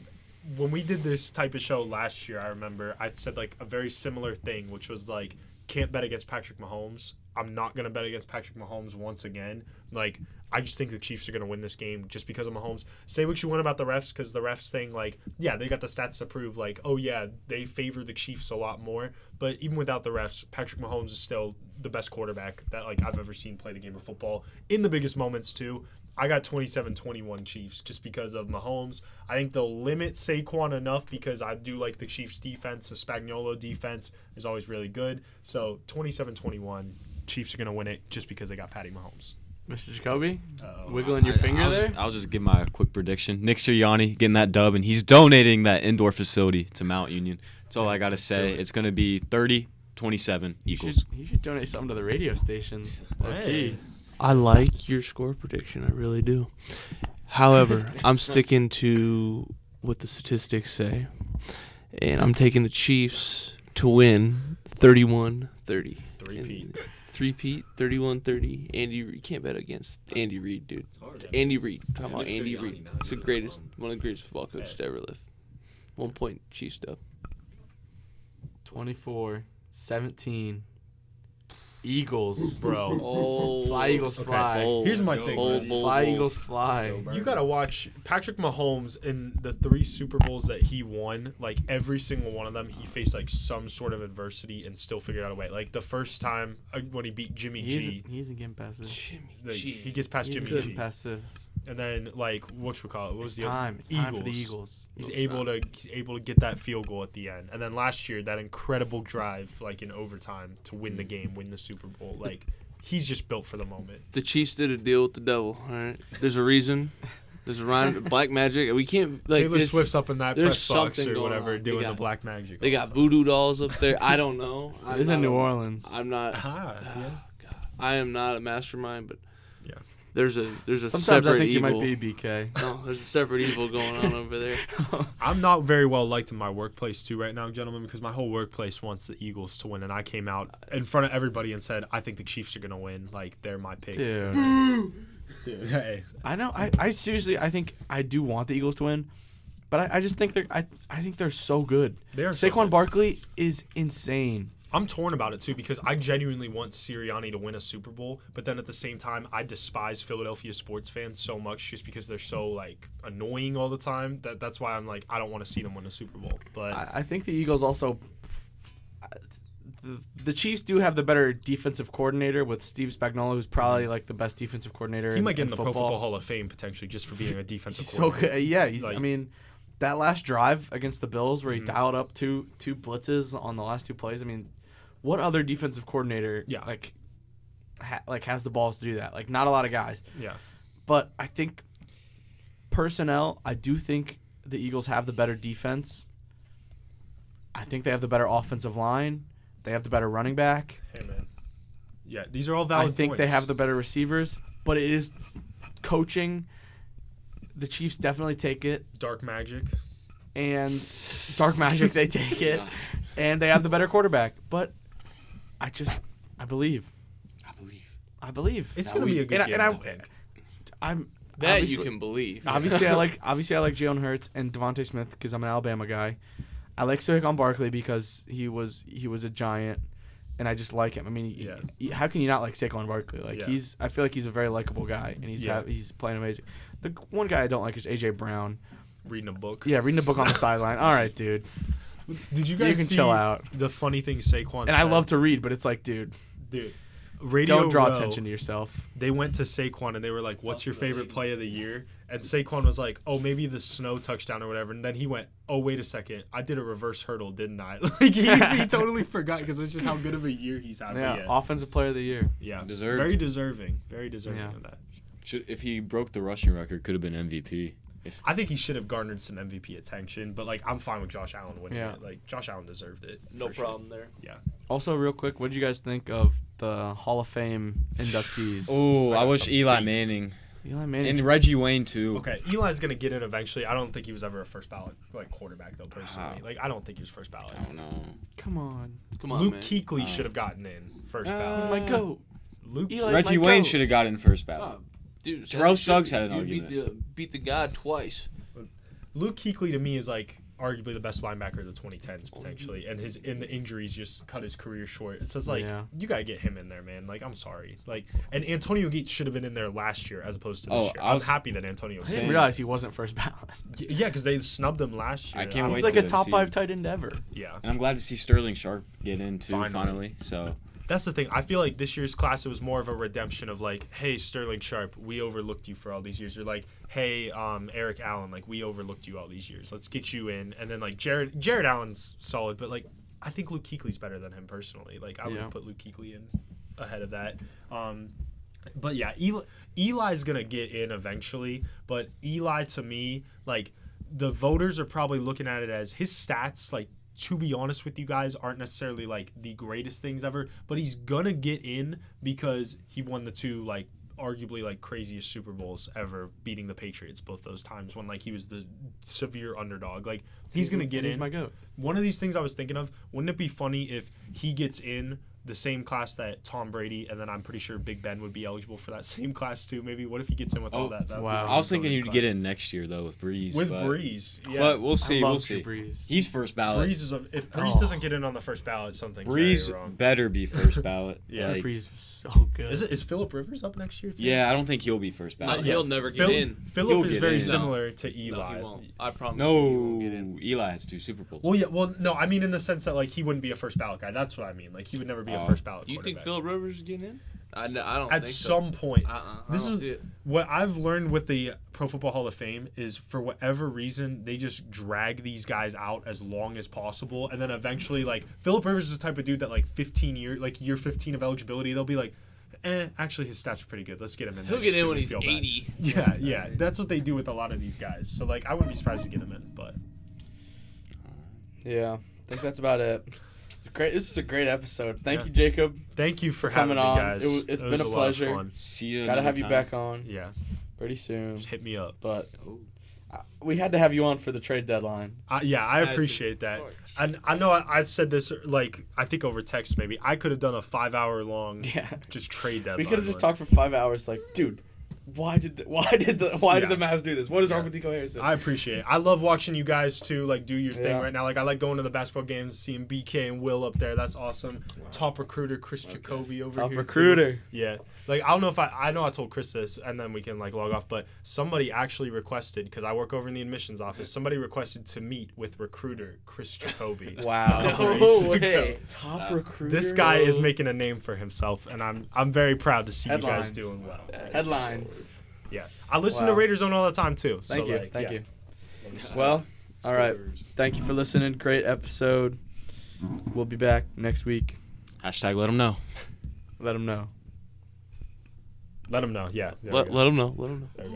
when we did this type of show last year, I remember I said like a very similar thing, which was like, can't bet against Patrick Mahomes. I'm not going to bet against Patrick Mahomes once again. Like, I just think the Chiefs are going to win this game just because of Mahomes. Say what you want about the refs, because the refs thing, like, yeah, they got the stats to prove, like, oh, yeah, they favor the Chiefs a lot more. But even without the refs, Patrick Mahomes is still the best quarterback that, like, I've ever seen play the game of football in the biggest moments, too. I got 27-21 Chiefs just because of Mahomes. I think they'll limit Saquon enough because I do like the Chiefs defense. The Spagnuolo defense is always really good. So 27-21, Chiefs are going to win it just because they got Patty Mahomes. Mr. Jacoby, wiggling your finger there? I'll just give my quick prediction. Nick Sirianni getting that dub, and he's donating that indoor facility to Mount Union. That's all I got to say. It's going to be 30-27 Eagles. You should donate something to the radio station. Hey. I like your score prediction. I really do. However, I'm sticking to what the statistics say, and I'm taking the Chiefs to win 31-30. Three-peat, 31-30. Andy, can't bet against Andy Reid, dude. Andy Reid. Talking about Andy Reid. It's the greatest, one of the greatest football coaches to ever live. 1 point, Chiefs dub. 24-17. Eagles. Bro. Oh, Fly, Eagles, fly. Here's my thing. Bold, bold, Fly, bold. Eagles, fly. You got to watch Patrick Mahomes in the 3 Super Bowls that he won. Like, every single one of them, he faced, like, some sort of adversity and still figured out a way. Like, the first time when he beat Jimmy G. He isn't getting past this. He gets past He isn't Jimmy getting G. past this. And then, like, whatchamacallit? What was It's time. It's time for the Eagles. He's able to get that field goal at the end. And then last year, that incredible drive, like, in overtime to win the game, win the Super Bowl. Like, he's just built for the moment. The Chiefs did a deal with the devil, all right? There's a reason. There's a rhyme. Black magic. We can't, like, Taylor Swift's up in that there's press box something or going whatever on. doing the black magic. They all got the time. voodoo dolls up there. I don't know. It is in New Orleans. I'm not. Yeah. God, I am not a mastermind, but Yeah. There's a Sometimes separate I think evil. you might be BK. No, there's a separate evil going on over there. I'm not very well liked in my workplace too right now, gentlemen, because my whole workplace wants the Eagles to win, and I came out in front of everybody and said, I think the Chiefs are going to win. Like, they're my pick. Dude. Hey. I know. I seriously, I think I do want the Eagles to win, but I just think I think they're so good. They are so Saquon good. Barkley is insane. I'm torn about it too because I genuinely want Sirianni to win a Super Bowl, but then at the same time, I despise Philadelphia sports fans so much just because they're so like annoying all the time. That's why I'm like I don't want to see them win a Super Bowl. But I think the Eagles also. The Chiefs do have the better defensive coordinator with Steve Spagnuolo, who's probably like the best defensive coordinator. he might get in in the Pro Football Hall of Fame potentially just for being a defensive He's so coordinator. good. Yeah, Like- I mean, that last drive against the Bills where he dialed up two blitzes on the last 2 plays. I mean, what other defensive coordinator has the balls to do that? Like, not a lot of guys. Yeah. But I think personnel, I do think the Eagles have the better defense. I think they have the better offensive line. They have the better running back. Hey man. Yeah, these are all valid I think points. they have the better receivers. But it is coaching. The Chiefs definitely take it. dark magic. And Dark Magic, they take it. And they have the better quarterback. But I believe. I believe. It's going to be a good game. I think. I'm That you obviously- can believe. Obviously, I like Jalen Hurts and Devontae Smith because I'm an Alabama guy. I like Saquon Barkley because he was a giant, and I just like him. I mean, how can you not like Saquon Barkley? Like I feel like he's a very likable guy, and he's playing amazing. The one guy I don't like is AJ Brown. Reading a book. Yeah, reading a book on the sideline. All right, dude. Did you guys can see chill out. the funny thing Saquon And said? I love to read, but it's like, dude, Radio don't draw Row, attention to yourself. They went to Saquon and they were like, "What's your favorite play of the year?" And Saquon was like, "Oh, maybe the snow touchdown or whatever." And then he went, "Oh, wait a second, I did a reverse hurdle, didn't I?" Like he totally forgot because it's just how good of a year he's had. Yeah, offensive player of the year. Yeah, Deserved. very deserving Yeah. of that. If he broke the rushing record, could have been MVP. I think he should have garnered some MVP attention, but like I'm fine with Josh Allen winning it. Like Josh Allen deserved it. No for sure. problem there. Yeah. Also, real quick, what did you guys think of the Hall of Fame inductees? Oh, I wish some Eli beef. Manning Eli Manning. and Reggie Wayne too. Okay, Eli's gonna get in eventually. I don't think he was ever a first ballot like quarterback though. Personally, like I don't think he was first ballot. I don't know. Come on. Come on, Luke man. Kuechly should have gotten in first He's ballot. my goat. Luke Eli's Reggie my Wayne goat. should have got in first ballot. Dude, Terrell Suggs had an you argument. beat the god twice. Luke Kuechly to me is like arguably the best linebacker of the 2010s potentially, and the injuries just cut his career short. It's just like you gotta get him in there, man. Like I'm sorry, like and Antonio Gates should have been in there last year as opposed to this year. I'm happy that Antonio. I didn't realize he wasn't first ballot. Yeah, because they snubbed him last year. I can't wait He's like to a top see 5 tight end ever. Yeah, And I'm glad to see Sterling Sharp get in too finally. So that's the thing. I feel like this year's class, it was more of a redemption of like, hey, Sterling Sharp, we overlooked you for all these years. Or like, hey, Eric Allen, like we overlooked you all these years. Let's get you in. And then like Jared Allen's solid, but like I think Luke Kuechly's better than him personally. Like I would have put Luke Kuechly in ahead of that. But yeah, Eli's gonna get in eventually. But Eli, to me, like the voters are probably looking at it as his stats, like, to be honest with you guys, aren't necessarily like the greatest things ever, but he's gonna get in because he won the two like arguably like craziest Super Bowls ever, beating the Patriots both those times when like he was the severe underdog. Like he's gonna get in. He's my goat. One of these things I was thinking of, wouldn't it be funny if he gets in the same class that Tom Brady, and then I'm pretty sure Big Ben would be eligible for that same class too. Maybe what if he gets in with all that? Wow. I was thinking he'd get in next year though with Breeze. Breeze, yeah. But we'll see. I love We'll see. Breeze. He's first ballot. If Breeze doesn't get in on the first ballot, something's Breeze very wrong. better be first ballot. Yeah. Like, Breeze was so good. Is Phillip Rivers up next year too? yeah, I don't think he'll be first ballot. He'll never get in. Phillip He'll is get very in. similar to Eli. No, he won't. I promise you, he won't get in. Eli has 2 Super Bowls. Well, yeah. Well, no, I mean in the sense that like he wouldn't be a first ballot guy. That's what I mean. Like he would never be a first ballot. Do you think quarterback. Phillip Rivers is getting in? I don't At think some point. This is see it. what I've learned with the Pro Football Hall of Fame is for whatever reason they just drag these guys out as long as possible, and then eventually like Phillip Rivers is the type of dude that like 15 year 15 of eligibility they'll be like, actually his stats are pretty good. Let's get him in. He'll get in when he's 80. Yeah. That's what they do with a lot of these guys. So like I wouldn't be surprised to get him in, but yeah, I think that's about it. Great. This was a great episode. Thank you, Jacob. Thank you for coming having me, on. guys. It's It been a was lot of pleasure. fun. See you. Gotta have you time. back on. Yeah, pretty soon. just hit me up. But we had to have you on for the trade deadline. I appreciate that. And I know I said this like I think over text maybe. I could have done a 5-hour long just trade deadline. We could have just talked for 5 hours. Like, dude, why did the Mavs do this? What is wrong with Nico Harrison? I appreciate it. I love watching you guys too, like do your thing Yeah. right now. Like I like going to the basketball games, seeing BK and Will up there. That's awesome. Wow. Top recruiter Kris Jacoby over Top here. recruiter. Too. Yeah. Like I don't know if I know I told Chris this, and then we can like log off. But somebody actually requested, because I work over in the admissions office. Somebody requested to meet with recruiter Kris Jacoby. Wow. No way. Top recruiter. This guy is making a name for himself, and I'm very proud to see Headlines. you guys doing well. Headlines. Yeah, I listen to Raider Zone all the time too. Thank you. Thank you. Yeah. Well, all right. Thank you for listening. Great episode. We'll be back next week. Hashtag let them know. Let them know. Let them know. Yeah. Let them know. Let them know. There we go.